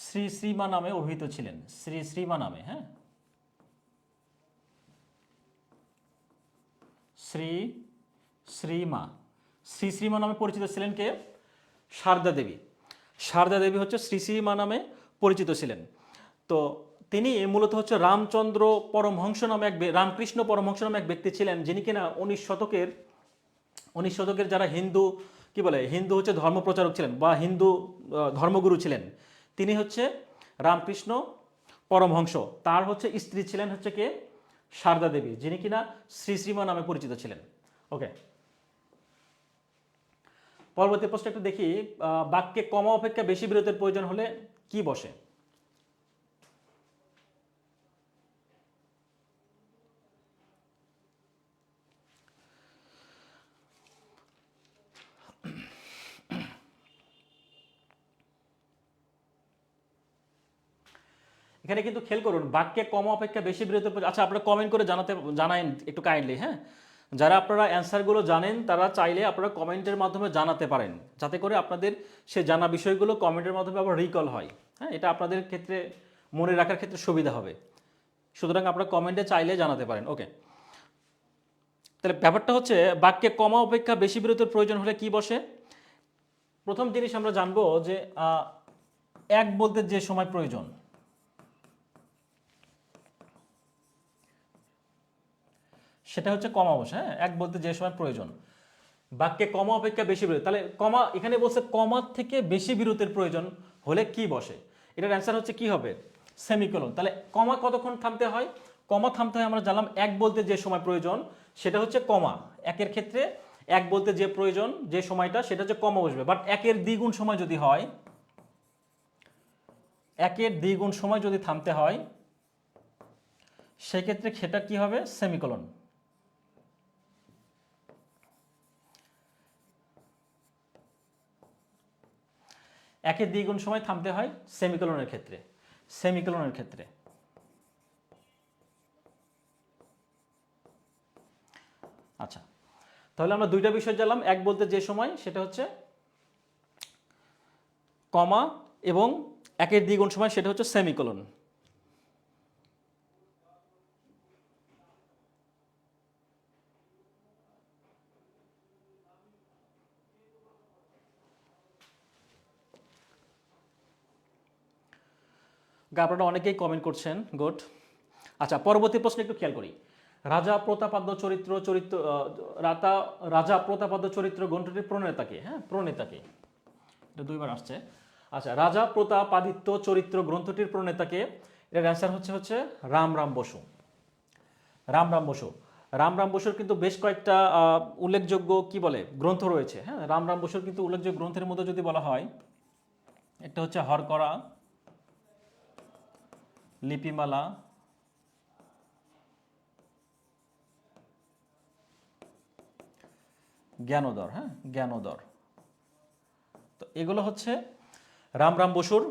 শ্রী শ্রীমা নামে অভিহিত ছিলেন, শ্রী শ্রীমা নামে। হ্যাঁ, শ্রী শ্রীমা, শ্রী শ্রীমা নামে পরিচিত ছিলেন কে, সারদা দেবী। সারদা দেবী হচ্ছে শ্রী শ্রীমা নামে পরিচিত ছিলেন। তো তিনি মূলত হচ্ছে রামচন্দ্র পরমহংস নামে রামকৃষ্ণ পরমহংস নামে এক ব্যক্তি ছিলেন, যিনি কিনা 19 শতকের যারা হিন্দু কি বলে, হিন্দু হচ্ছে ধর্মপ্রচারক ছিলেন বা হিন্দু ধর্মগুরু ছিলেন, তিনি হচ্ছে রামকৃষ্ণ পরমহংস। তার হচ্ছে স্ত্রী ছিলেন হচ্ছে কে, সারদা দেবী, যিনি কিনা শ্রী শ্রীমা নামে পরিচিত ছিলেন। ওকে, পরবর্তী প্রশ্ন একটু দেখি, বাক্যে কমা অপেক্ষা বেশি বিরতির প্রয়োজন হলে কি বসে। এখানে কিন্তু খেয়াল করুন, বাক্যে কমা অপেক্ষা বেশি বিরতির প্রয়োজন। আচ্ছা, আপনারা কমেন্ট করে জানায়েন একটু কাইন্ডলি। হ্যাঁ, যারা আপনারা অ্যান্সারগুলো জানেন তারা চাইলে আপনারা কমেন্টের মাধ্যমে জানাতে পারেন, যাতে করে আপনাদের সে জানা বিষয়গুলো কমেন্টের মাধ্যমে আবার রিকল হয়। হ্যাঁ, এটা আপনাদের ক্ষেত্রে মনে রাখার ক্ষেত্রে সুবিধা হবে। সুতরাং আপনারা কমেন্টে চাইলে জানাতে পারেন। ওকে, তাহলে ব্যাপারটা হচ্ছে বাক্যে কমা অপেক্ষা বেশি বিরতির প্রয়োজন হলে কি বসে। প্রথম জিনিস আমরা জানবো যে এক বলতে যে সময় প্রয়োজন, সেটা হচ্ছে কমা বসে। হ্যাঁ, এক বলতে যে সময় প্রয়োজন, বাক্যে কমা অপেক্ষা বেশি বিরতি। তাহলে কমা এখানে বলছে কমা থেকে বেশি বিরতির প্রয়োজন হলে কি বসে, এটার অ্যান্সার হচ্ছে কি হবে, সেমিকোলন। তাহলে কমা কতক্ষণ থামতে হয়, কমা থামতে হয় আমরা জানলাম এক বলতে যে সময় প্রয়োজন সেটা হচ্ছে কমা। একের ক্ষেত্রে এক বলতে যে প্রয়োজন যে সময়টা সেটা হচ্ছে কমা বসবে। বাট একের দ্বিগুণ সময় যদি হয়, একের দ্বিগুণ সময় যদি থামতে হয় সেক্ষেত্রে সেটা কি হবে, সেমিকোলন। একের দ্বিগুণ সময় থামতে হয় সেমিকোলনের ক্ষেত্রে, সেমিকোলনের ক্ষেত্রে। আচ্ছা, তাহলে আমরা দুইটা বিষয় জানলাম, এক বলতে যে সময় সেটা হচ্ছে কমা, এবং একের দ্বিগুণ সময় সেটা হচ্ছে সেমিকোলন। আপনারা অনেকেই কমেন্ট করছেন, গুড। আচ্ছা, পরবর্তী প্রশ্ন একটু খেয়াল করি। রাজা প্রতাপাদ্য চরিত্র চরিত্র রাজা প্রতাপাদ্য চরিত্র গ্রন্থটির প্রণেতাকে, হ্যাঁ প্রণেতাকে, এটা দুইবার আসছে। আচ্ছা, রাজা প্রতাপাদিত্য চরিত্র গ্রন্থটির প্রণেতাকে, এর অ্যান্সার হচ্ছে রামরাম বসু। রামরাম বসু, রামরাম বসুর কিন্তু বেশ কয়েকটা উল্লেখযোগ্য কি বলে গ্রন্থ রয়েছে। হ্যাঁ, রামরাম বসুর কিন্তু উল্লেখযোগ্য গ্রন্থের মধ্যে যদি বলা হয়, একটা হচ্ছে হরকরা, লিপিমালা, জ্ঞানোদর। হ্যাঁ, জ্ঞানোদর। তো এগুলো হচ্ছে রামরাম বসুর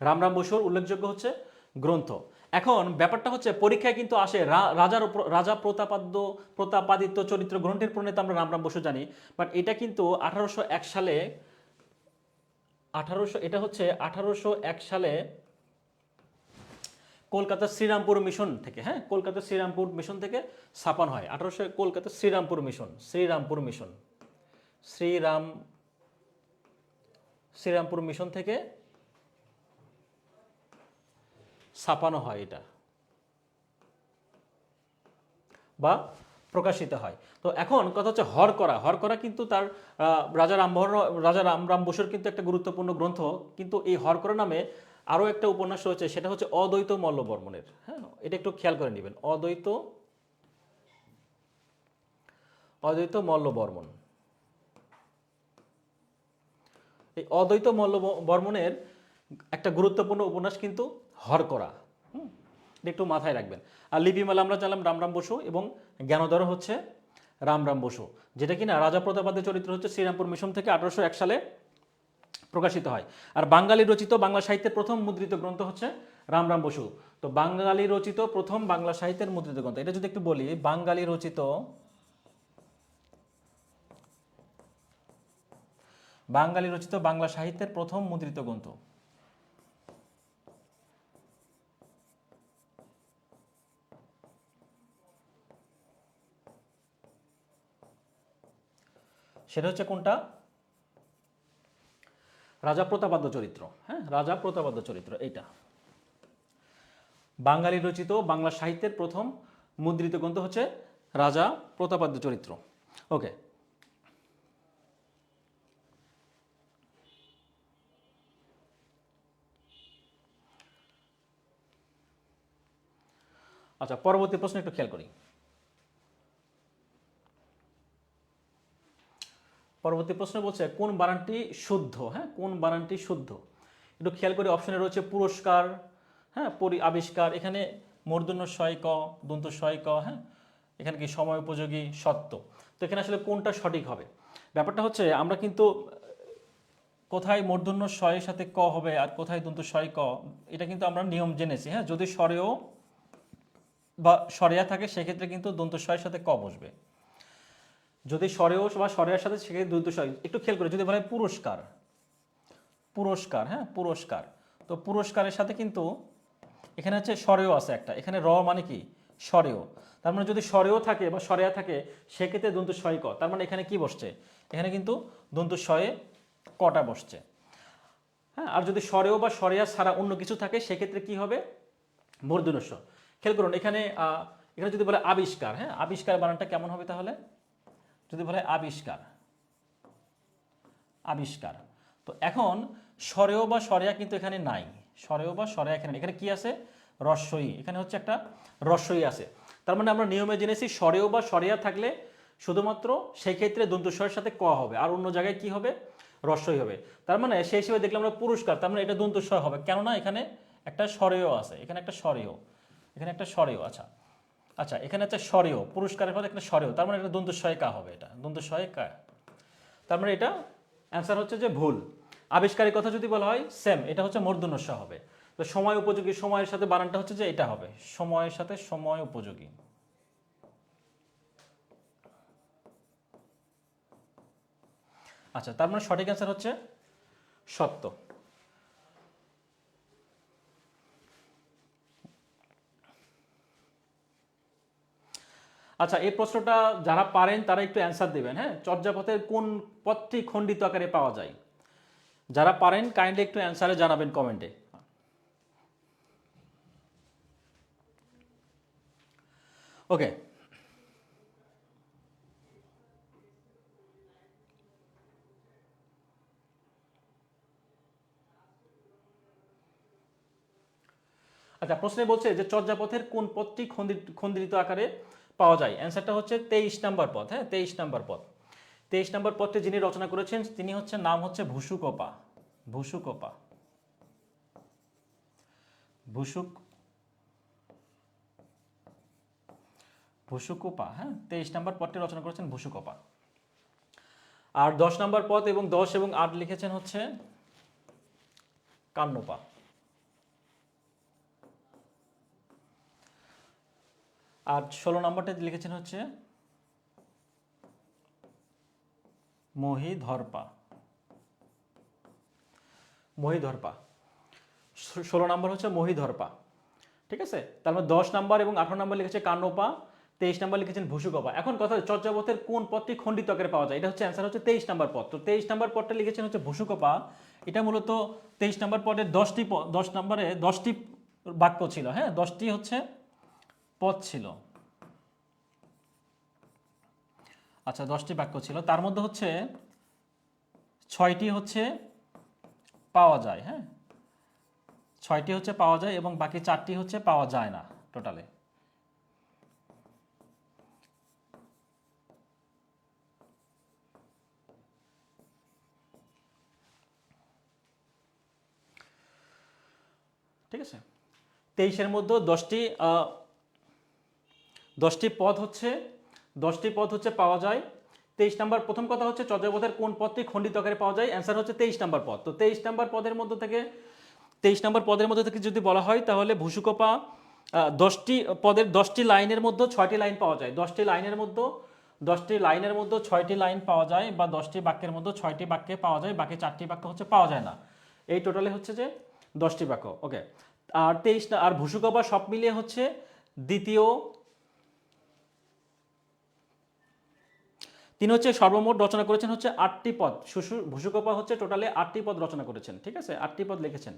রামরাম বসুর উল্লেখযোগ্য হচ্ছে গ্রন্থ। এখন ব্যাপারটা হচ্ছে পরীক্ষায় কিন্তু আসে রাজা প্রতাপাদিত্য চরিত্র গ্রন্থের প্রণেতা আমরা রামরাম বসু জানি, বাট এটা কিন্তু 1801 সালে, এটা হচ্ছে 1801 সালে কলকাতার শ্রীরামপুর মিশন থেকে, হ্যাঁ কলকাতার শ্রীরামপুর মিশন থেকে ছাপানো হয়। 1800 কলকাতার শ্রীরামপুর মিশন, শ্রীরামপুর মিশন থেকে ছাপানো হয় এটা, বা প্রকাশিত হয়। তো এখন কথা হচ্ছে হরকরা কিন্তু তার রাজা রামরাম বসুর কিন্তু একটা গুরুত্বপূর্ণ গ্রন্থ। কিন্তু এই হরকরা নামে আরও একটা উপন্যাস রয়েছে, সেটা হচ্ছে অদ্বৈত মল্লবর্মণের। হ্যাঁ, এটা একটু খেয়াল করে নেবেন, অদ্বৈত মল্লবর্মণ। এই অদ্বৈত মল্লবর্মণের একটা গুরুত্বপূর্ণ উপন্যাস কিন্তু হরকরা। এটা একটু মাথায় রাখবেন। আর লিপিমালা আমরা জানলাম রামরাম বসু, এবং জ্ঞানোদর হচ্ছে রামরাম বসু, যেটা কিনা রাজা প্রতাপাদিত্য চরিত্র হচ্ছে শ্রীরামপুর মিশন থেকে 1801 সালে প্রকাশিত হয়। আর বাঙালি রচিত বাংলা সাহিত্যের প্রথম মুদ্রিত গ্রন্থ হচ্ছে রামরাম বসু। তো বাঙালি রচিত প্রথম বাংলা সাহিত্যের মুদ্রিত গ্রন্থ, এটা যদি একটু বলি, বাঙালি রচিত বাংলা সাহিত্যের প্রথম মুদ্রিত গ্রন্থ, সেটা হচ্ছে কোনটা, রাজা প্রতাপাদ্য চরিত্র। হ্যাঁ, রাজা প্রতাপাদ্য চরিত্র, এইটা বাঙালি রচিত বাংলা সাহিত্যের প্রথম মুদ্রিত গ্রন্থ হচ্ছে রাজা প্রতাপাদ্য চরিত্র। ওকে, আচ্ছা পরবর্তী প্রশ্ন একটু খেয়াল করি। পরবর্তী প্রশ্ন বলছে কোন বানানটি শুদ্ধ। হ্যাঁ, কোন বানানটি শুদ্ধ, একটু খেয়াল করে। অপশনে রয়েছে পুরস্কার, হ্যাঁ আবিষ্কার, এখানে মূর্ধন্য শয় ক, দন্ত শয় ক, হ্যাঁ এখানে কি সময় উপযোগী, সত্য। তো এখানে আসলে কোনটা সঠিক হবে, ব্যাপারটা হচ্ছে আমরা কিন্তু কোথায় মূর্ধন্য শয়ের সাথে ক হবে আর কোথায় দন্ত শয় ক, এটা কিন্তু আমরা নিয়ম জেনেছি। হ্যাঁ, যদি স্বরেও বা স্বরেয়া থাকে সেক্ষেত্রে কিন্তু দন্ত শয়ের সাথে ক বসবে। যদি স্বরেও বা স্বরেয়ার সাথে সেক্ষেত্রে দন্ত শয়। একটু খেয়াল করে, যদি বলা হয় পুরস্কার, পুরস্কার, হ্যাঁ পুরস্কার, তো পুরস্কারের সাথে কিন্তু এখানে হচ্ছে স্বরেও আছে একটা, এখানে র মানে কি স্বরেও, তার মানে যদি স্বরেও থাকে বা স্বরেয়া থাকে সেক্ষেত্রে দন্ত শয় ক, তার মানে এখানে কি বসছে, এখানে কিন্তু দন্ত শয়ে কটা বসছে। হ্যাঁ, আর যদি স্বরেও বা স্বরেয়া ছাড়া অন্য কিছু থাকে সেক্ষেত্রে কি হবে, মূর্ধন্য ষ। খেয়াল করুন এখানে এখানে যদি বলে আবিষ্কার, হ্যাঁ আবিষ্কার বানানটা কেমন হবে তাহলে, যদি বলে আবিষ্কার, আবিষ্কার, তো এখন স্বরেও বা স্বরেয়া কিন্তু এখানে নাই, স্বরেও বা স্বরেয়া এখানে নেই। এখানে কি আছে, রস্বই, এখানে হচ্ছে একটা রস্বই আছে। তার মানে আমরা নিয়মে জেনেছি স্বরেও বা স্বরেয়া থাকলে শুধুমাত্র সেই ক্ষেত্রে দন্ত স্বরের সাথে ক হবে, আর অন্য জায়গায় কি হবে, রস্বই হবে। তার মানে সেই হিসেবে দেখলাম আমরা পুরস্কার, তার মানে এটা দন্ত স্বর হবে, কেননা এখানে একটা স্বরেও আছে, এখানে একটা স্বরেও, এখানে একটা স্বরেও। আচ্ছা আচ্ছা, এখানে একটা স্বরেও, পুরস্কারের পরে একটা স্বরেও, তার মানে এটা দন্ত শয় কা হবে, এটা দন্ত শয় কা, তার মানে এটা অ্যান্সার হচ্ছে যে ভুল। আবিষ্কারের কথা যদি বলা হয় সেম, এটা হচ্ছে মূর্ধন্য ষ হবে। তো সময় উপযোগী, সময়ের সাথে বানানটা হচ্ছে যে এটা হবে, সময়ের সাথে সময় উপযোগী। আচ্ছা, তার মানে সঠিক অ্যান্সার হচ্ছে সত্য। আচ্ছা, এই প্রশ্নটা যারা পারেন তারা একটু অ্যান্সার দেবেন। হ্যাঁ, চর্যাপদের কোন পদটি খণ্ডিত আকারে পাওয়া যায়, যারা পারেন কাইন্ডলি একটু অ্যান্সারে জানাবেন কমেন্টে। ওকে, আচ্ছা প্রশ্নে বলছে যে চর্যাপথের কোন পদটি খণ্ডিত আকারে পাওয়া যায়, অ্যান্সারটা হচ্ছে 23 নম্বর পদ। হ্যাঁ, 23 নম্বর পদ, 23 নম্বর পদটি যিনি রচনা করেছেন তিনি হচ্ছে, নাম হচ্ছে ভুসুকোপা, ভুসুকোপা, ভুসুক, ভুসুকোপা। হ্যাঁ, 23 নম্বর পদটি রচনা করেছেন ভুসুকোপা। আর 10 নম্বর পদ এবং 10 এবং 8 লিখেছেন হচ্ছে কান্নপা। আর 16 নম্বরটা লিখেছেন হচ্ছে মহিধর্পা, মহিধর্পা। 16 নম্বর হচ্ছে মহিধর্পা, ঠিক আছে। তার মানে 10 নম্বর এবং 18 নম্বর লিখেছে কান্নপা, 23 নম্বর লিখেছেন ভুসুকপা। এখন কথা, চর্যাপথের কোন পদটি খণ্ডিত আকারে পাওয়া যায়, এটা হচ্ছে অ্যান্সার হচ্ছে 23 নম্বর পদ। তো 23 নম্বর পদটা লিখেছেন হচ্ছে ভুসুকপা, এটা মূলত 23 নম্বর পদের 10 নম্বরে 10টি বাক্য ছিল। হ্যাঁ, 10টি হচ্ছে পদ ছিল। আচ্ছা, 10টি বাক্য ছিল, তার মধ্যে হচ্ছে 6টি হচ্ছে পাওয়া যায়। হ্যাঁ, 6টি হচ্ছে পাওয়া যায় এবং বাকি 4টি হচ্ছে পাওয়া যায় না টোটালে। ঠিক আছে, 23-এর মধ্যে 10টি পদ হচ্ছে, 10টি পদ হচ্ছে পাওয়া যায়। 23 নম্বর প্রথম কথা হচ্ছে চর্যাপদের কোন পদটি খণ্ডিত আকারে পাওয়া যায়, অ্যান্সার হচ্ছে 23 নম্বর পদ। তো 23 নম্বর পদের মধ্যে থেকে, 23 নম্বর পদের মধ্যে থেকে যদি বলা হয় তাহলে ভুসুকপা 10টি পদের 10টি লাইনের মধ্যে 6টি লাইন পাওয়া যায়, 10টি লাইনের মধ্যে 10টি লাইনের মধ্যে 6টি লাইন পাওয়া যায়, বা 10টি বাক্যের মধ্যে 6টি বাক্যে পাওয়া যায়, বাকি 4টি বাক্য হচ্ছে পাওয়া যায় না। এই টোটালে হচ্ছে যে 10টি বাক্য। ওকে, আর 23 আর ভুসুকপা সব মিলিয়ে হচ্ছে দ্বিতীয়, তিনি হচ্ছে সর্বমোট রচনা করেছেন হচ্ছে 8টি পদ। ভুসুকপা হচ্ছে টোটালে 8টি পদ রচনা করেছেন, ঠিক আছে, 8টি পদ লিখেছেন।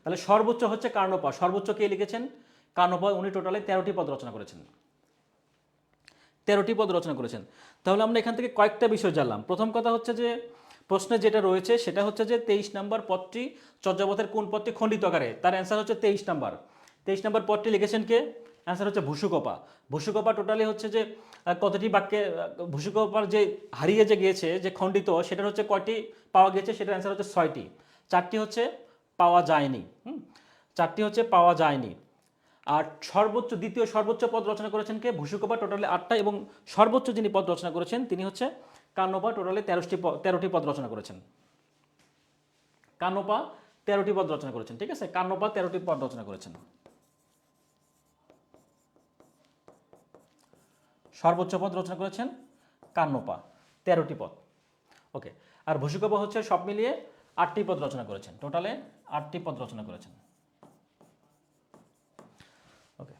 তাহলে সর্বোচ্চ হচ্ছে কার্ণপা, সর্বোচ্চ কে লিখেছেন, কার্ণপা, উনি টোটালে 13টি পদ রচনা করেছেন, 13টি পদ রচনা করেছেন। তাহলে আমরা এখান থেকে কয়েকটা বিষয় জানলাম। প্রথম কথা হচ্ছে যে প্রশ্নে যেটা রয়েছে সেটা হচ্ছে যে 23 নম্বর পদটি চর্যাপদের কোন পদটি খণ্ডিত আকারে, তার অ্যান্সার হচ্ছে 23 নম্বর। 23 নম্বর পদটি লিখেছেন কে, অ্যান্সার হচ্ছে ভুসুকপা। ভুসুকপা টোটালি হচ্ছে যে কতটি বাক্যে, ভুসুকপার যে হারিয়ে যে গিয়েছে যে খণ্ডিত, সেটার হচ্ছে কয়টি পাওয়া গেছে, সেটার অ্যান্সার হচ্ছে 6টি, 4টি হচ্ছে পাওয়া যায়নি। 4টি হচ্ছে পাওয়া যায়নি। আর সর্বোচ্চ, দ্বিতীয় সর্বোচ্চ পদ রচনা করেছেন কে, ভুসুকপা, টোটালি 8টা, এবং সর্বোচ্চ যিনি পদ রচনা করেছেন তিনি হচ্ছে কান্নপা, টোটালি 13টি পদ রচনা করেছেন। কান্নপা 13টি পদ রচনা করেছেন, ঠিক আছে, কান্নপা 13টি পদ রচনা করেছেন। সর্বোচ্চ পদ রচনা করেছেন কান্নপা 13টি পদ। ওকে, আর ভূষিকপা হচ্ছে সব মিলিয়ে 8টি পদ রচনা করেছেন, টোটালে 8টি পদ রচনা করেছেন। ওকে,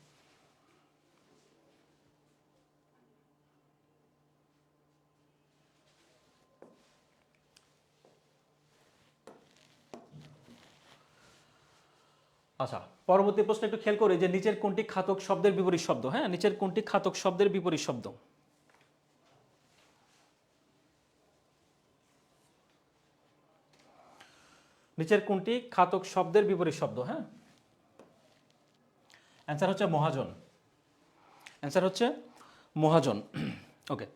আচ্ছা, পরবর্তী প্রশ্ন একটু খেয়াল করি যে নিচের কোনটি খাতক শব্দের বিপরীত শব্দ। হ্যাঁ, নিচের কোনটি খাতক শব্দের বিপরীত শব্দ? নিচের কোনটি খাতক শব্দের বিপরীত শব্দ? হ্যাঁ, অ্যান্সার হচ্ছে মহাজন। অ্যান্সার হচ্ছে মহাজন। ওকে,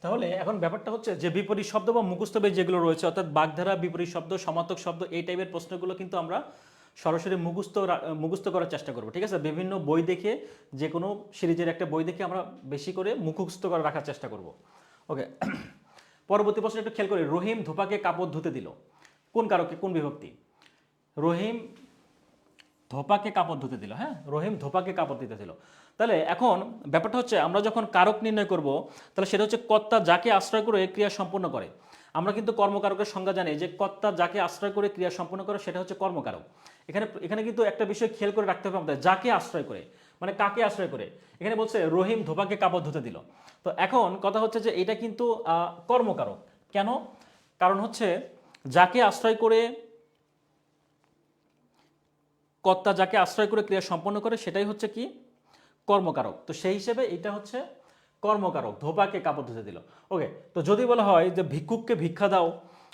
তাহলে এখন ব্যাপারটা হচ্ছে যে বিপরীত শব্দ বা মুখস্থ বেশ যেগুলো রয়েছে, অর্থাৎ বাগধারা, বিপরীত শব্দ, সমার্থক শব্দ, এই টাইপের প্রশ্নগুলো কিন্তু আমরা সরাসরি মুখস্থ করার চেষ্টা করব, ঠিক আছে। বিভিন্ন বই দেখে, যে কোনো সিরিজের একটা বই দেখে আমরা বেশি করে মুখস্থ করে রাখার চেষ্টা করব। ওকে, পরবর্তী প্রশ্ন একটু খেয়াল করি। রহিম ধোপাকে কাপড় ধুতে দিল, কোন কারকে, কোন বিভক্তি? রহিম ধোপাকে কাপড় ধুতে দিল। হ্যাঁ, রহিম ধোপাকে কাপড় দিতে দিল। তাহলে এখন ব্যাপারটা হচ্ছে আমরা যখন কারক নির্ণয় করব, তাহলে সেটা হচ্ছে কর্তা যাকে আশ্রয় করে ক্রিয়া সম্পন্ন করে। আমরা কিন্তু কর্মকারকের সংজ্ঞা জানি যে কর্তা যাকে আশ্রয় করে ক্রিয়া সম্পন্ন করে সেটা হচ্ছে কর্মকারক। এখানে এখানে কিন্তু একটা বিষয় খেয়াল করে রাখতে হবে আমাদের, যাকে আশ্রয় করে মানে কাকে আশ্রয় করে। এখানে বলছে রহিম ধোপাকে কাপড় ধুতে দিল। তো এখন কথা হচ্ছে যে এটা কিন্তু কর্মকারক। কেন? কারণ হচ্ছে যাকে আশ্রয় করে, কর্তা যাকে আশ্রয় করে ক্রিয়া সম্পন্ন করে সেটাই হচ্ছে কি কর্মকারক। তো সেই হিসেবে এটা হচ্ছে কর্মকারক, ধোপাকে কাপড় ধুতে দিল। ওকে, তো যদি বলা হয় যে ভিক্ষুককে ভিক্ষা দাও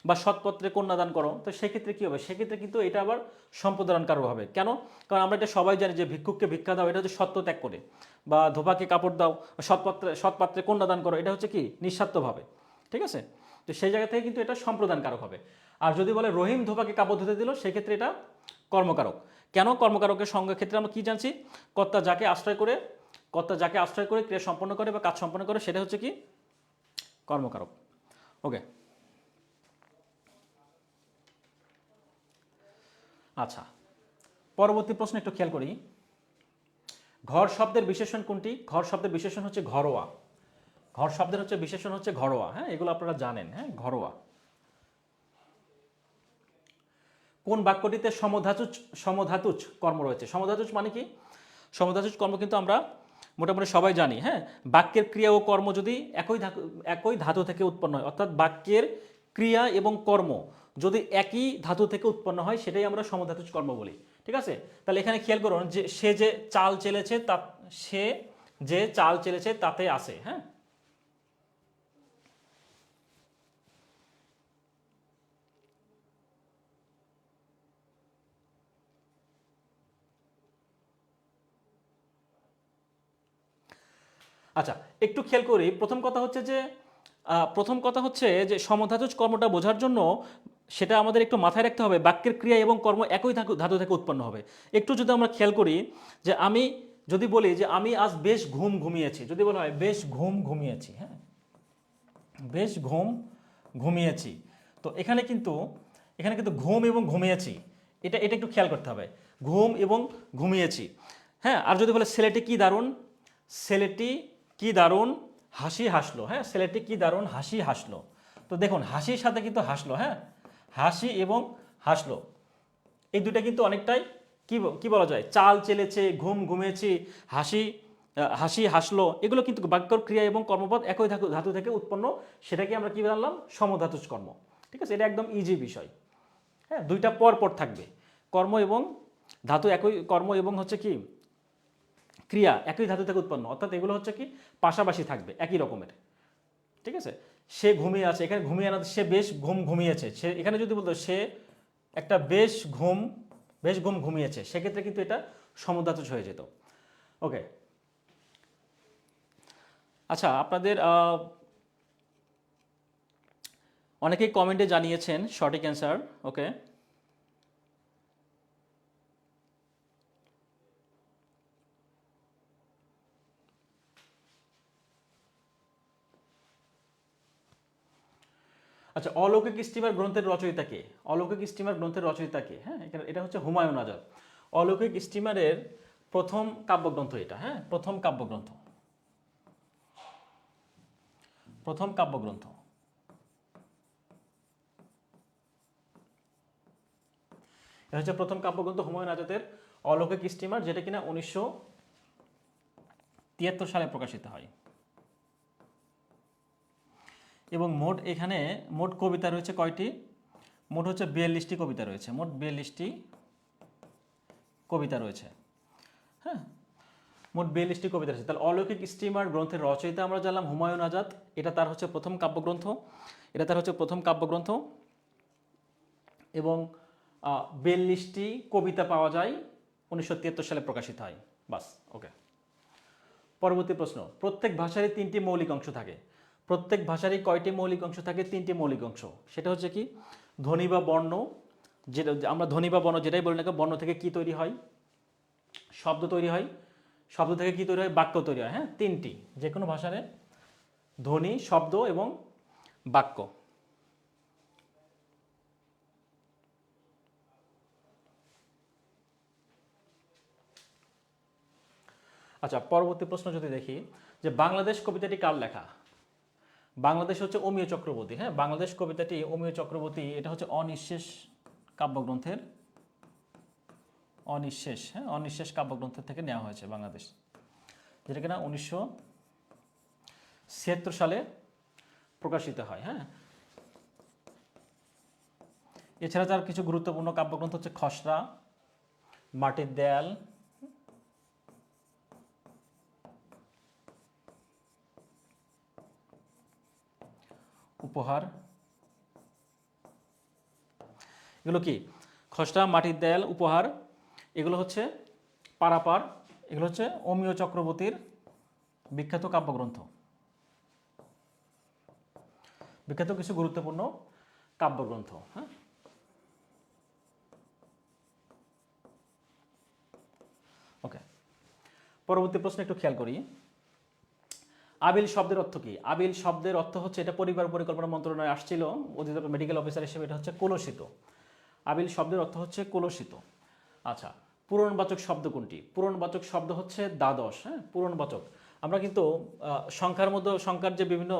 বা সৎপত্রে কন্যাদান করো, তো সেক্ষেত্রে কী হবে? সেক্ষেত্রে কিন্তু এটা আবার সম্প্রদানকারক হবে। কেন? কারণ আমরা এটা সবাই জানি যে ভিক্ষুককে ভিক্ষা দাও এটা হচ্ছে সত্য ত্যাগ করে, বা ধোপাকে কাপড় দাও, সৎপাত্রে কন্যাদান করো, এটা হচ্ছে কি নিঃস্বার্থভাবে, ঠিক আছে। তো সেই জায়গা থেকে কিন্তু এটা সম্প্রদানকারক হবে। আর যদি বলে রহিম ধোপাকে কাপড় ধুতে দিল, সেক্ষেত্রে এটা কর্মকারক। কেন? কর্মকারকের সংজ্ঞার ক্ষেত্রে আমরা কি জানছি? কর্তা যাকে আশ্রয় করে ক্রিয়া সম্পন্ন করে বা কাজ সম্পন্ন করে সেটা হচ্ছে কি কর্মকারক। ওকে, আচ্ছা, পরবর্তী প্রশ্ন একটু খেয়াল করি। ঘর শব্দের বিশেষণ কোনটি? ঘর শব্দের বিশেষণ হচ্ছে ঘরোয়া। ঘর শব্দের হচ্ছে বিশেষণ হচ্ছে ঘরোয়া। হ্যাঁ, এগুলো আপনারা জানেন। হ্যাঁ, ঘরোয়া। কোন বাক্যটিতে সমধাতুজ কর্ম রয়েছে? সমধাতুজ মানে কি? সমধাতুজ কর্ম কিন্তু আমরা মোটামুটি সবাই জানি। হ্যাঁ, বাক্যের ক্রিয়া ও কর্ম যদি একই ধাতু থেকে উৎপন্ন হয়, অর্থাৎ বাক্যের ক্রিয়া এবং কর্ম যদি একই ধাতু থেকে উৎপন্ন হয় সেটাই আমরা সমধাতুজ কর্ম বলি, ঠিক আছে। তাহলে এখানে খেয়াল করুন যে সে যে চাল চেলেছে তাতে আসে। হ্যাঁ, আচ্ছা, একটু খেয়াল করি। প্রথম কথা হচ্ছে যে সমধাতুজ কর্মটা বোঝার জন্য সেটা আমাদের একটু মাথায় রাখতে হবে, বাক্যের ক্রিয়া এবং কর্ম একই ধাতু থেকে উৎপন্ন হবে। একটু যদি আমরা খেয়াল করি যে আমি যদি বলি যে আমি আজ বেশ ঘুমিয়েছি, যদি বলা হয় বেশ ঘুমিয়েছি, হ্যাঁ, বেশ ঘুমিয়েছি, তো এখানে কিন্তু ঘুম এবং ঘুমিয়েছি, এটা এটা একটু খেয়াল করতে হবে, ঘুম এবং ঘুমিয়েছি। হ্যাঁ, আর যদি বলে ছেলেটি কি দারুণ হাসি হাসলো। হ্যাঁ, ছেলেটি কি দারুণ হাসি হাসলো। তো দেখুন হাসির সাথে কিন্তু হাসলো। হ্যাঁ, হাসি এবং হাসলো এই দুটা কিন্তু অনেকটাই কি বলা যায়, চাল চেলেছে, ঘুমিয়েছি, হাসি হাসলো, এগুলো কিন্তু বাক্যর ক্রিয়া এবং কর্মপদ একই ধাতু থেকে উৎপন্ন। সেটাকে আমরা কি জানলাম? সমধাতুজ কর্ম, ঠিক আছে। এটা একদম ইজি বিষয়। হ্যাঁ, দুইটা পর থাকবে, কর্ম এবং ধাতু একই, কর্ম এবং হচ্ছে কি ক্রিয়া একই ধাতু থেকে উৎপন্ন, অর্থাৎ এগুলো হচ্ছে কি পাশাপাশি থাকবে একই রকমের, ঠিক আছে। সে ঘুমিয়ে আছে, এখানে ঘুমিয়ে না, সে বেশ ঘুমিয়েছে। সে এখানে যদি বলতো সে একটা বেশ ঘুমিয়েছে, সেক্ষেত্রে কিন্তু এটা সমধাতুজ হয়ে যেত। ওকে, আচ্ছা, আপনাদের অনেকেই কমেন্টে জানিয়েছেন সঠিক অ্যান্সার। ওকে, আচ্ছা, অলৌকিক স্টিমার গ্রন্থের রচয়িতা কে? অলৌকিক স্টিমার গ্রন্থের রচয়িতা কে? হ্যাঁ, এটা হচ্ছে হুমায়ুন আজাদ। অলৌকিক স্টিমারের প্রথম কাব্যগ্রন্থ এটা। হ্যাঁ, প্রথম কাব্যগ্রন্থ, প্রথম কাব্যগ্রন্থ। এটা হচ্ছে প্রথম কাব্যগ্রন্থ হুমায়ুন আজাদের অলৌকিক স্টিমার, যেটা কিনা 1973 সালে প্রকাশিত হয়। এবং মোট এখানে মোট কবিতা রয়েছে কয়টি? মোট হচ্ছে 42টি কবিতা রয়েছে, মোট 42টি কবিতা রয়েছে। হ্যাঁ, মোট 42টি কবিতা রয়েছে। তাহলে অলৌকিক স্টিমার গ্রন্থের রচয়িতা আমরা জানলাম হুমায়ুন আজাদ, এটা তার হচ্ছে প্রথম কাব্যগ্রন্থ, এটা তার হচ্ছে প্রথম কাব্যগ্রন্থ। এবং 42টি কবিতা পাওয়া যায়, 1973 সালে প্রকাশিত হয়। বাস, ওকে। পরবর্তী প্রশ্ন, প্রত্যেক ভাষারই 3টি মৌলিক অংশ থাকে। প্রত্যেক ভাষারই কয়টি মৌলিক অংশ থাকে? 3টি মৌলিক অংশ। সেটা হচ্ছে কি? ধ্বনি বা বর্ণ, যেটা আমরা ধ্বনি বা বর্ণ যেটাই বলি না কেন, বর্ণ থেকে কি তৈরি হয়? শব্দ তৈরি হয়। শব্দ থেকে কি তৈরি হয়? বাক্য তৈরি হয়। হ্যাঁ, 3টি, যে কোনো ভাষারে ধ্বনি, শব্দ এবং বাক্য। আচ্ছা, পরবর্তী প্রশ্ন যদি দেখি, যে বাংলাদেশ কবিতাটি কার লেখা? বাংলাদেশ হচ্ছে অমিয় চক্রবর্তী। হ্যাঁ, বাংলাদেশ কবিতাটি অমিয় চক্রবর্তী, এটা হচ্ছে অনিঃশেষ কাব্যগ্রন্থের, অনিঃশেষ, হ্যাঁ, অনিঃশেষ কাব্যগ্রন্থের থেকে নেওয়া হয়েছে বাংলাদেশ, যেটা কিনা 1976 সালে প্রকাশিত হয়। হ্যাঁ, এছাড়া তার কিছু গুরুত্বপূর্ণ কাব্যগ্রন্থ হচ্ছে খসড়া, মাটির দেয়াল, উপহার। এগুলো কি? খসড়া, মাটির দেয়াল, উপহার, এগুলো হচ্ছে পারাপার, এগুলো হচ্ছে অমিয় চক্রবর্তীর বিখ্যাত কাব্যগ্রন্থ, বিখ্যাত কিছু গুরুত্বপূর্ণ কাব্যগ্রন্থ। হ্যাঁ, ওকে। পরবর্তী প্রশ্ন একটু খেয়াল করি। আবিল শব্দের অর্থ কি? আবিল শব্দের অর্থ হচ্ছে, এটা পরিবার পরিকল্পনা মন্ত্রণালয়ে আসছিল, অধিদপ্তর মেডিকেল অফিসার হিসেবে, এটা হচ্ছে কলুষিত। আবিল শব্দের অর্থ হচ্ছে কলুষিত। আচ্ছা, পূরণবাচক শব্দ কোনটি? পূরণবাচক শব্দ হচ্ছে দ্বাদশ। হ্যাঁ, পূরণবাচক। আমরা কিন্তু সংখ্যার মধ্যে, সংখ্যার যে বিভিন্ন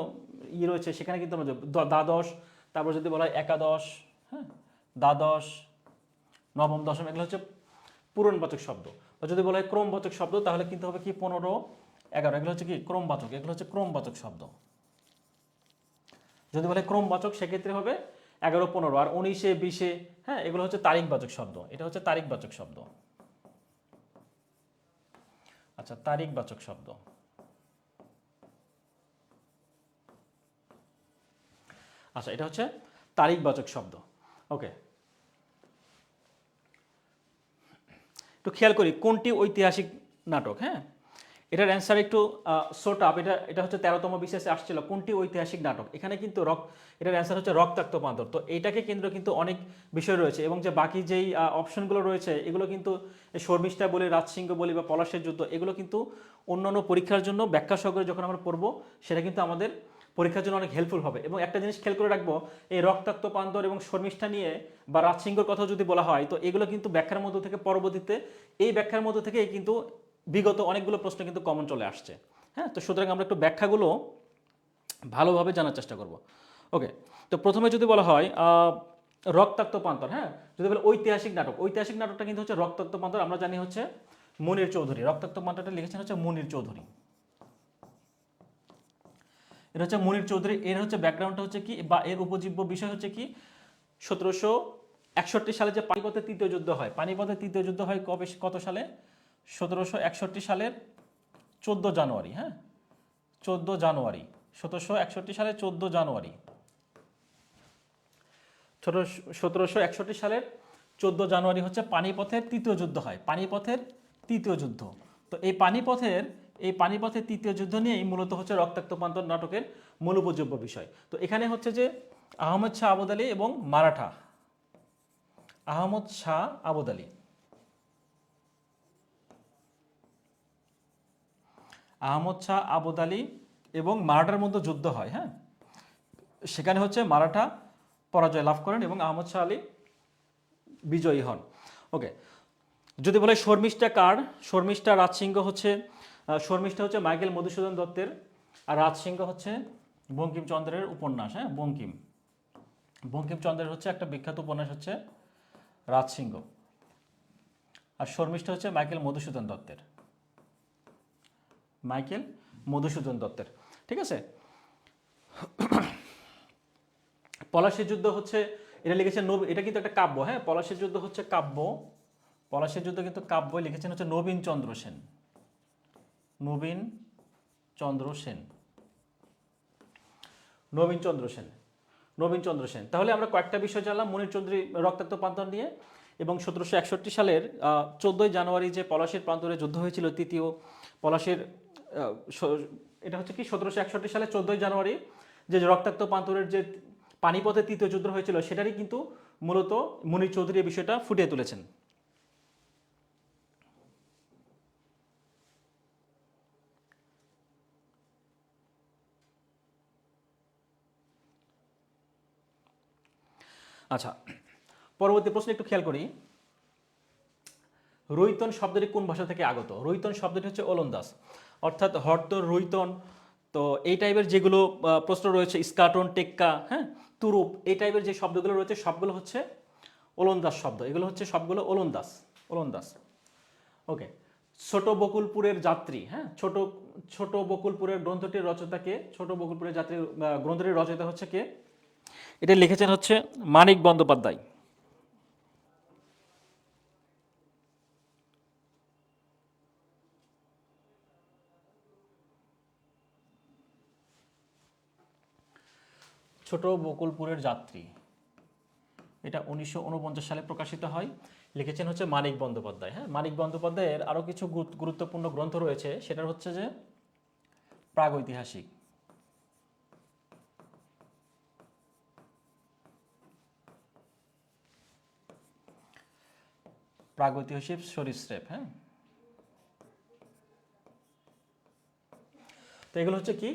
রয়েছে সেখানে কিন্তু আমরা দ্বাদশ, তারপর যদি বলা হয় একাদশ, হ্যাঁ, দ্বাদশ, নবম, দশম, এগুলো হচ্ছে পূরণবাচক শব্দ। বা যদি বলা হয় ক্রমবাচক শব্দ, তাহলে কিন্তু হবে কি 15, 11, এগুলো হচ্ছে কি ক্রমবাচক, এগুলো হচ্ছে ক্রমবাচক শব্দ। যদি বলে ক্রমবাচক, সেক্ষেত্রে হবে 11, 15, আর 19, 20, হ্যাঁ, এগুলো হচ্ছে তারিখবাচক শব্দ। এটা হচ্ছে তারিখবাচক শব্দ। আচ্ছা, তারিখবাচক শব্দ। আচ্ছা, এটা হচ্ছে তারিখবাচক শব্দ। ওকে, একটু খেয়াল করি, কোনটি ঐতিহাসিক নাটক? হ্যাঁ, এটার অ্যান্সার একটু শর্ট আপ। এটা হচ্ছে 13তম বিশেষে আসছিল, কোনটি ঐতিহাসিক নাটক। এখানে কিন্তু এটার অ্যান্সার হচ্ছে রক্তাক্ত প্রান্তর। তো এইটাকে কেন্দ্র কিন্তু অনেক বিষয় রয়েছে, এবং যে বাকি যেই অপশনগুলো রয়েছে, এগুলো কিন্তু শর্মিষ্ঠা বলি, রাজসিংহ বলি বা পলাশের যুদ্ধ, এগুলো কিন্তু অন্যান্য পরীক্ষার জন্য ব্যাখ্যা সহকারে যখন আমরা পড়বো, সেটা কিন্তু আমাদের পরীক্ষার জন্য অনেক হেল্পফুল হবে। এবং একটা জিনিস খেয়াল করে রাখবো, এই রক্তাক্ত প্রান্তর এবং শর্মিষ্ঠা নিয়ে বা রাজসিংহর কথা যদি বলা হয়, তো এগুলো কিন্তু ব্যাখ্যার মধ্য থেকে পরবর্তীতে, এই ব্যাখ্যার মধ্য থেকে কিন্তু বিগত অনেকগুলো প্রশ্ন কিন্তু কমন চলে আসছে। হ্যাঁ, তো সুতরাং আমরা একটু ব্যাখ্যাগুলো ভালোভাবে জানার চেষ্টা করব। ওকে, তো প্রথমে যদি বলা হয় রক্তাক্ত প্রান্তর, হ্যাঁ, যদি বলে ঐতিহাসিক নাটক, ঐতিহাসিক নাটকটা কিন্তু হচ্ছে রক্তাক্ত প্রান্তর, আমরা জানি হচ্ছে মুনীর চৌধুরী। রক্তাক্ত প্রান্তরটা লিখেছেন হচ্ছে মুনীর চৌধুরী। এটা হচ্ছে মুনীর চৌধুরী। এর হচ্ছে ব্যাকগ্রাউন্ডটা হচ্ছে কি, বা এর উপজীব্য বিষয় হচ্ছে কি, 1761 সালে যে পানিপথের তৃতীয় যুদ্ধ হয়। পানিপথের তৃতীয় যুদ্ধ হয় কবে, কত সালে? 1761 সালের 14 জানুয়ারি। হ্যাঁ, 14 জানুয়ারি, 1761 সালের 14 জানুয়ারি, 1761 সালের 14 জানুয়ারি হচ্ছে পানিপথের তৃতীয় যুদ্ধ হয়। পানিপথের তৃতীয় যুদ্ধ। তো এই পানিপথের তৃতীয় যুদ্ধ নিয়েই মূলত হচ্ছে রক্তাক্ত প্রান্তর নাটকের মূল উপযোগ্য বিষয়। তো এখানে হচ্ছে যে আহমদ শাহ আবদ আলী এবং মারাঠা, আহমদ শাহ আবদ আলী, আহমদ শাহ আবদ আলী এবং মারাঠার মধ্যে যুদ্ধ হয়। হ্যাঁ, সেখানে হচ্ছে মারাঠা পরাজয় লাভ করেন এবং আহমদ শাহ আলী বিজয়ী হন। ওকে, যদি বলে শর্মিষ্ঠা কার, শর্মিষ্ঠা রাজসিংহ হচ্ছে, শর্মিষ্ঠা হচ্ছে মাইকেল মধুসূদন দত্তের, আর রাজসিংহ হচ্ছে বঙ্কিমচন্দ্রের উপন্যাস। হ্যাঁ, বঙ্কিমচন্দ্রের হচ্ছে একটা বিখ্যাত উপন্যাস হচ্ছে রাজসিংহ, আর শর্মিষ্ঠা হচ্ছে মাইকেল মধুসূদন দত্তের, মাইকেল মধুসূদন দত্তের। ঠিক আছে, পলাশীর যুদ্ধ হচ্ছে, এটা লিখেছেন এটা কিন্তু একটা কাব্য। হ্যাঁ, পলাশীর যুদ্ধ হচ্ছে কাব্য, পলাশীর যুদ্ধ কিন্তু কাব্য লিখেছেন হচ্ছে নবীন চন্দ্র সেন, নবীন চন্দ্র সেন, নবীন চন্দ্র সেন, নবীন চন্দ্র সেন। তাহলে আমরা কয়েকটা বিষয় জানলাম মনির চৌধুরী রক্তাক্ত প্রান্তর নিয়ে, এবং 1761 সালের 14ই জানুয়ারি যে পলাশীর প্রান্তরে যুদ্ধ হয়েছিল, তৃতীয় পলাশীর, এটা হচ্ছে কি 1761 সালে 14ই জানুয়ারি যে রক্তাক্ত প্রান্তরের যে পানিপথের তৃতীয় যুদ্ধ হয়েছিল, সেটারই কিন্তু মূলত মনির চৌধুরী এই বিষয়টা ফুটিয়ে তুলেছেন। আচ্ছা, পরবর্তী প্রশ্ন একটু খেয়াল করি। রুইতন শব্দটি কোন ভাষা থেকে আগত? রুইতন শব্দটি হচ্ছে ওলন্দাজ, অর্থাৎ হর্ত, রুইতন, তো এই টাইপের যেগুলো প্রশ্ন রয়েছে, স্কাটন, টেক্কা, হ্যাঁ, তুরুপ, এই টাইপের যে শব্দগুলো রয়েছে সবগুলো হচ্ছে ওলন্দাজ শব্দ, এগুলো হচ্ছে সবগুলো ওলন্দাজ, ওলন্দাজ। ওকে, ছোট বকুলপুরের যাত্রী, হ্যাঁ, ছোট বকুলপুরের গ্রন্থটির রচয়িতাকে, ছোট বকুলপুরের যাত্রী গ্রন্থটির রচয়িতা হচ্ছে কে? এটা লিখেছেন হচ্ছে মানিক বন্দ্যোপাধ্যায়। ছোট বকুলপুরের যাত্রী, এটা 1949 সালে প্রকাশিত হয়, লিখেছেন হচ্ছে মানিক বন্দ্যোপাধ্যায়। হ্যাঁ, মানিক বন্দ্যোপাধ্যায়ের আরও কিছু গুরুত্বপূর্ণ গ্রন্থ রয়েছে, সেটা হচ্ছে যে প্রাগৈতিহাসিক, প্রাগৈতিহাসিক সরীসৃপ। হ্যাঁ, তো এগুলো হচ্ছে কি,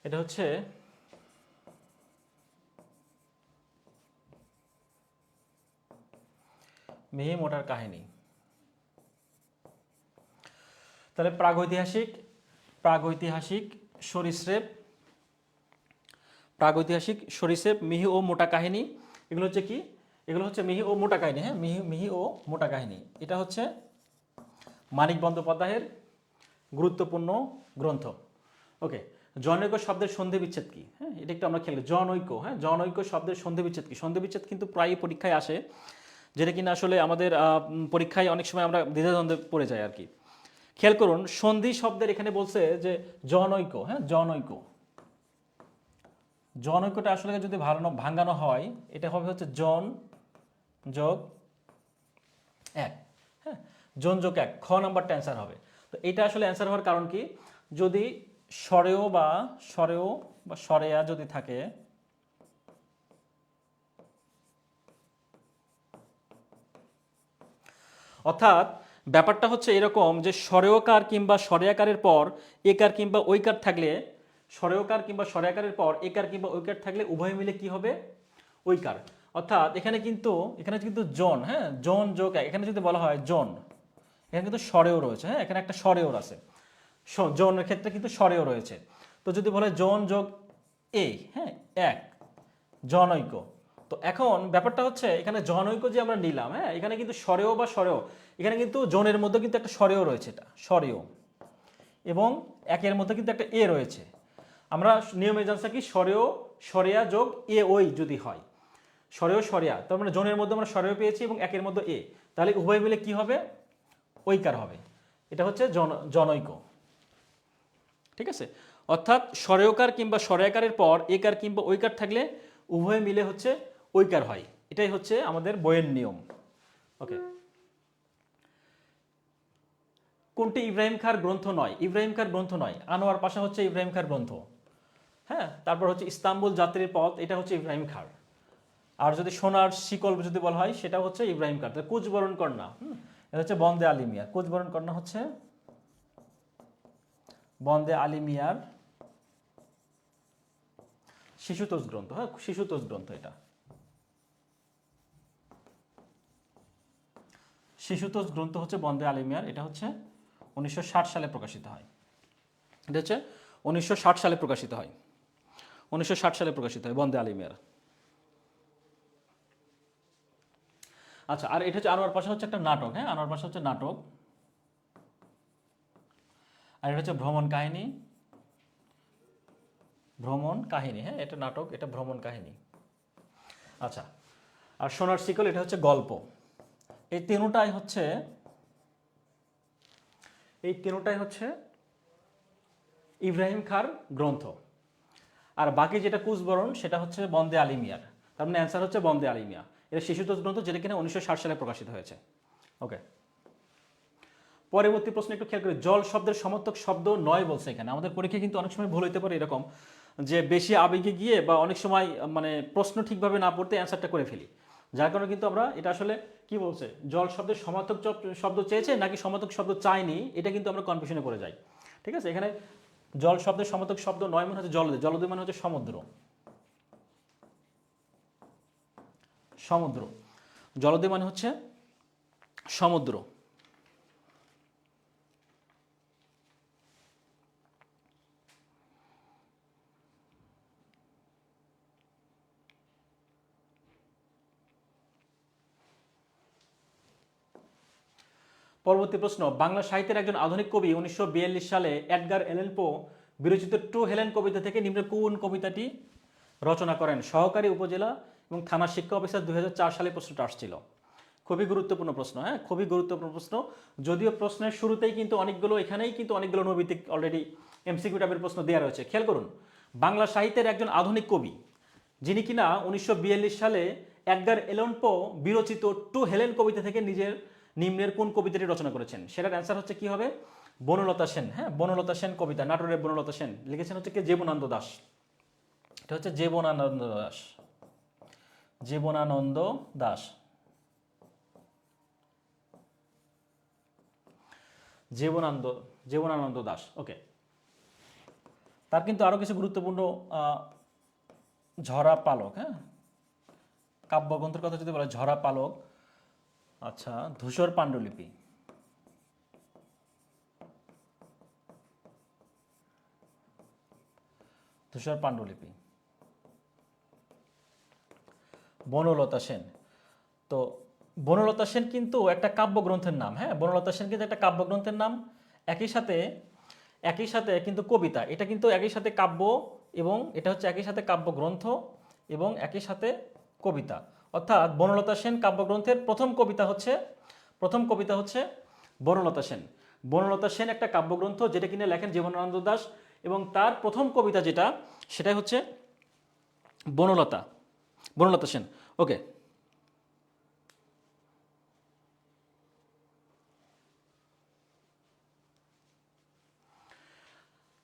এটা হচ্ছে মিহি মোটার কাহিনী। তাহলে প্রাগৈতিহাসিক সরীসৃপ, প্রাগৈতিহাসিক সরীসৃপ, মিহি ও মোটা কাহিনী, এগুলো হচ্ছে কি, এগুলো হচ্ছে মিহি ও মোটা কাহিনী। হ্যাঁ, মিহি ও মোটা কাহিনী, এটা হচ্ছে মানিক বন্দ্যোপাধ্যায়ের গুরুত্বপূর্ণ গ্রন্থ। ওকে, জনৈক শব্দের সন্ধি বিচ্ছেদ কি? হ্যাঁ, এটা একটু আমরা খেলি, জনৈক। হ্যাঁ, জনৈক শব্দের সন্ধি বিচ্ছেদ কি? সন্ধি বিচ্ছেদ কিন্তু প্রায়ই পরীক্ষায় আসে, যেটা কিনা আসলে আমাদের পরীক্ষায় অনেক সময় আমরা দ্বিধাদ্বন্দ্বে পড়ে যাই আর কি। খেয়াল করুন, সন্ধি শব্দের এখানে বলছে যে জনৈক। হ্যাঁ, জনৈক, জনৈকটা আসলে যদি ভাঙানো হয়, এটা হবে হচ্ছে জন যোগ এক। হ্যাঁ, জন যোগ এক, খ নাম্বারটা অ্যান্সার হবে। তো এটা আসলে অ্যান্সার হওয়ার কারণ কি, যদি স্বরেয় বা স্বরেয়া যদি থাকে, অর্থাৎ ব্যাপারটা হচ্ছে এরকম যে স্বরেয়কার কিংবা স্বরেয়াকারের পর একার কিংবা ঐকার থাকলে, স্বরেয়কার কিংবা স্বরেয়াকারের পর একার কিংবা ঐকার থাকলে উভয় মিলে কি হবে? ঐকার। অর্থাৎ এখানে কিন্তু জন, হ্যাঁ, জন যোগ এক, এখানে যদি বলা হয় জন, এখানে কিন্তু স্বরেয় রয়েছে। হ্যাঁ, এখানে একটা স্বরেয় আছে, জনের ক্ষেত্রে কিন্তু স্বরেয় রয়েছে। তো যদি বলে জন যোগ এ, হ্যাঁ, এক, জনৈক। তো এখন ব্যাপারটা হচ্ছে এখানে জনৈক যে আমরা নিলাম, হ্যাঁ, এখানে কিন্তু স্বরেয় বা স্বরেয়, এখানে কিন্তু জনের মধ্যে কিন্তু একটা স্বরেয় রয়েছে, এটা স্বরেয়, এবং একের মধ্যে কিন্তু একটা এ রয়েছে। আমরা নিয়মে জানছি কি, স্বরেয় স্বরেয়া যোগ এ ওই যদি হয়, স্বরেয় স্বরেয়া, তার মানে জনের মধ্যে আমরা স্বরেয় পেয়েছি এবং একের মধ্যে এ, তাহলে উভয় মিলে কি হবে? ঐকার হবে। এটা হচ্ছে জনৈক। ঠিক আছে, অর্থাৎ স্বরেয়কার কিংবা স্বরেয়াকারের পর একার কিংবা ঐকার থাকলে উভয় মিলে হচ্ছে ঐকার হয়, এটাই হচ্ছে আমাদের বইয়ের নিয়ম। ওকে, কোনটি ইব্রাহিম খাঁর গ্রন্থ নয়? ইব্রাহিম খাঁর গ্রন্থ নয়, আনোয়ার পাশা হচ্ছে ইব্রাহিম খাঁর গ্রন্থ। হ্যাঁ, তারপর হচ্ছে ইস্তাম্বুল যাত্রীর পথ, এটা হচ্ছে ইব্রাহিম খাঁর। আর যদি সোনার শিকল যদি বলা হয়, সেটা হচ্ছে ইব্রাহিম খাঁর। কুচবরণ কন্যা, এটা হচ্ছে বন্দে আলী মিয়া। কুচবরণ কন্যা হচ্ছে বন্দে আলী মিয়ার শিশুতোষ গ্রন্থ। হ্যাঁ, শিশুতোষ গ্রন্থ এটা। শিশুতোষ গ্রন্থ হচ্ছে বন্দে আলী মিয়ার, এটা হচ্ছে 1960 সালে প্রকাশিত হয়। এটা হচ্ছে 1960 সালে প্রকাশিত হয়, 1960 সালে প্রকাশিত হয় বন্দে আলী মিয়ার। আচ্ছা, আর এটা হচ্ছে আনোয়ার পাশা হচ্ছে একটা নাটক, হ্যাঁ, আনোয়ার পাশা হচ্ছে নাটক। আর এটা হচ্ছে ভ্রমণ কাহিনী, ভ্রমণ কাহিনী, হ্যাঁ, এটা নাটক, এটা ভ্রমণ কাহিনী। আচ্ছা, আর সোনার শিকল এটা হচ্ছে গল্প। এই তিনটাই হচ্ছে, এই তিনটাই হচ্ছে ইব্রাহিম খাঁর গ্রন্থ। আর বাকি যেটা কুচবরণ সেটা হচ্ছে বন্দে আলী মিয়ার। তার মানে অ্যান্সার হচ্ছে বন্দে আলী মিয়া। এটা শিশুতোষ গ্রন্থ, যেটা কিনা 1960 সালে প্রকাশিত হয়েছে। ওকে, পরবর্তী প্রশ্ন একটু খেয়াল করি। জল শব্দের সমর্থক শব্দ নয় বলছে এখানে। আমাদের পরীক্ষায় কিন্তু অনেক সময় ভুল হইতে পারে এরকম, যে বেশি আবেগে গিয়ে বা অনেক সময় মানে প্রশ্ন ঠিকভাবে না পড়তে অ্যান্সারটা করে ফেলি, যার কারণে কিন্তু আমরা এটা আসলে কি বলছে, জল শব্দের সমার্থক শব্দ চেয়েছে নাকি সমার্থক শব্দ চাইনি, এটা কিন্তু আমরা কনফিউশনে পড়ে যাই। ঠিক আছে, এখানে জল শব্দের সমার্থক শব্দ নয় মানে হচ্ছে জলদে, জলদে মানে হচ্ছে সমুদ্র, সমুদ্র, জলদে মানে হচ্ছে সমুদ্র। পরবর্তী প্রশ্ন, বাংলা সাহিত্যের একজন আধুনিক কবি 1942 সালে এডগার এলেন পো বিরচিত টু হেলেন কবিতা থেকে নিম্নের কোন কবিতাটি রচনা করেন? সহকারী উপজেলা এবং থানা শিক্ষা অফিসার 2004 সালে প্রশ্নটা আসছিল। খুবই গুরুত্বপূর্ণ প্রশ্ন, হ্যাঁ, খুবই গুরুত্বপূর্ণ প্রশ্ন। যদিও প্রশ্নের শুরুতেই কিন্তু অনেকগুলো, এখানেই কিন্তু অনেকগুলো নৈবিত্তিক অলরেডি এমসিকিউ টাইপের প্রশ্ন দেওয়া রয়েছে। খেয়াল করুন, বাংলা সাহিত্যের একজন আধুনিক কবি যিনি কিনা 1942 সালে এডগার এলন পো বিরচিত টু হেলেন কবিতা থেকে নিজের নিম্নের কোন কবিতাটি রচনা করেছেন? সেটার অ্যান্সার হচ্ছে কি হবে? বনলতা সেন। হ্যাঁ, বনলতা সেন কবিতা, নাটোরের বনলতা সেন লিখেছেন হচ্ছে কি জীবনানন্দ দাশ। এটা হচ্ছে জীবনানন্দ দাশ, জীবনানন্দ দাশ, জীবনানন্দ, জীবনানন্দ দাশ। ওকে, তার কিন্তু আরো কিছু গুরুত্বপূর্ণ ঝরা পালক, হ্যাঁ, কাব্যগ্রন্থের কথা যদি বলা হয়, ঝরা পালক, আচ্ছা, ধূসর পাণ্ডুলিপি, ধূসর পাণ্ডুলিপি, বনলতা সেন। তো বনলতা সেন কিন্তু একটা কাব্যগ্রন্থের নাম, হ্যাঁ, বনলতা সেন কিন্তু একটা কাব্যগ্রন্থের নাম। একই সাথে, একই সাথে কিন্তু কবিতা, এটা কিন্তু একই সাথে কাব্য, এবং এটা হচ্ছে একই সাথে কাব্যগ্রন্থ এবং একই সাথে কবিতা। অর্থাৎ বনলতা সেন কাব্যগ্রন্থের প্রথম কবিতা হচ্ছে, প্রথম কবিতা হচ্ছে বনলতা সেন। বনলতা সেন একটা কাব্যগ্রন্থ যেটা কিনে লেখেন জীবনানন্দ দাশ, এবং তার প্রথম কবিতা যেটা, সেটাই হচ্ছে বনলতা, বনলতা সেন। ওকে,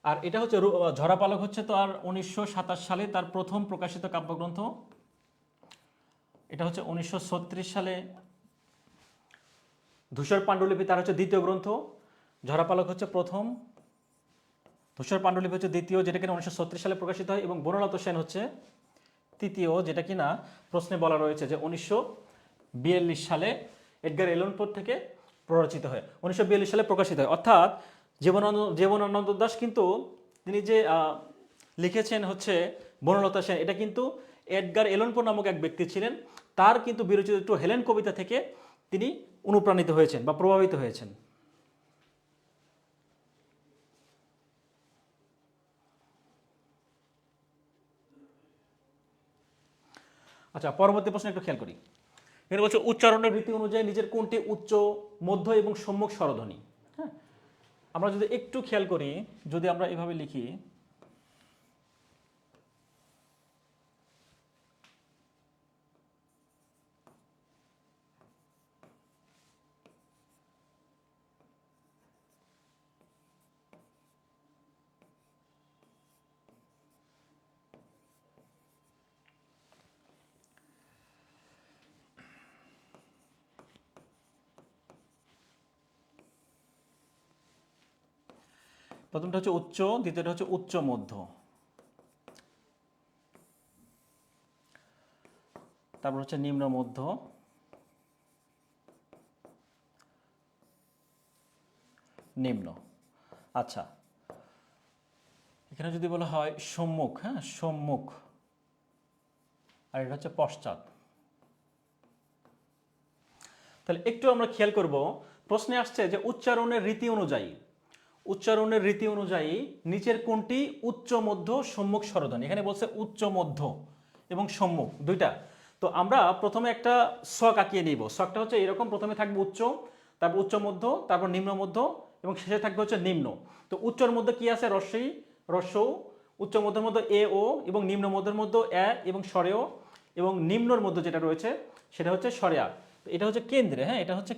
আর এটা হচ্ছে ঝরা পালক হচ্ছে তো আর 1927 সালে তার প্রথম প্রকাশিত কাব্যগ্রন্থ। এটা হচ্ছে 1936 সালে। ধূসর পাণ্ডুলিপি তার হচ্ছে দ্বিতীয় গ্রন্থ, ঝরা পালক হচ্ছে প্রথম, ধূসর পাণ্ডুলিপি হচ্ছে দ্বিতীয়, যেটা কিনা 1936 সালে প্রকাশিত হয়, এবং বনলতা সেন হচ্ছে তৃতীয়, যেটা কিনা প্রশ্নে বলা রয়েছে যে 1942 সালে এডগার এলন পো থেকে প্ররচিত হয়, 1942 সালে প্রকাশিত হয়। অর্থাৎ জীবনানন্দ দাশ কিন্তু তিনি যে লিখেছেন হচ্ছে বনলতা সেন, এটা কিন্তু এডগার এলন পো নামক এক ব্যক্তি ছিলেন, তার কিন্তু বিরচিত টু হেলেন কবিতা থেকে তিনি অনুপ্রাণিত হয়েছেন বা প্রভাবিত হয়েছেন। আচ্ছা, পরবর্তী প্রশ্ন একটু খেয়াল করি। এখানে বলছে উচ্চারণের রীতি অনুযায়ী নিজের কোনটি উচ্চ, মধ্য এবং সম্মুখ স্বরধ্বনি? হ্যাঁ, আমরা যদি একটু খেয়াল করি, যদি আমরা এভাবে লিখি, প্রথমটা হচ্ছে উচ্চ, দ্বিতীয়টা হচ্ছে উচ্চ মধ্য, তারপর হচ্ছে নিম্ন মধ্য, নিম্ন। আচ্ছা, এখানে যদি বলা হয় সম্মুখ, হ্যাঁ সম্মুখ, আর এটা হচ্ছে পশ্চাৎ। তাহলে একটু আমরা খেয়াল করব, প্রশ্নে আসছে যে উচ্চারণের রীতি অনুযায়ী, উচ্চারণের রীতি অনুযায়ী নিচের কোনটি উচ্চ মধ্য সম্মুখ স্বরধ্বনি। এখানে বলছে উচ্চ মধ্য এবং সম্মুখ দুইটা। তো আমরা প্রথমে একটা ছক আঁকিয়ে নিব। ছকটা হচ্ছে এরকম, প্রথমে থাকবে উচ্চ, তারপর উচ্চ মধ্য, তারপর নিম্ন মধ্য এবং শেষে থাকবে হচ্ছে নিম্ন। তো উচ্চর মধ্যে কি আছে? রস্যই, রস্যৌ। উচ্চ মধ্যের মধ্যে এ ও, এবং নিম্ন মধ্যের মধ্যে এ এবং স্বরেও, এবং নিম্নর মধ্যে যেটা রয়েছে সেটা হচ্ছে স্বরেয়া। তো এটা হচ্ছে কেন্দ্রে, হ্যাঁ এটা হচ্ছে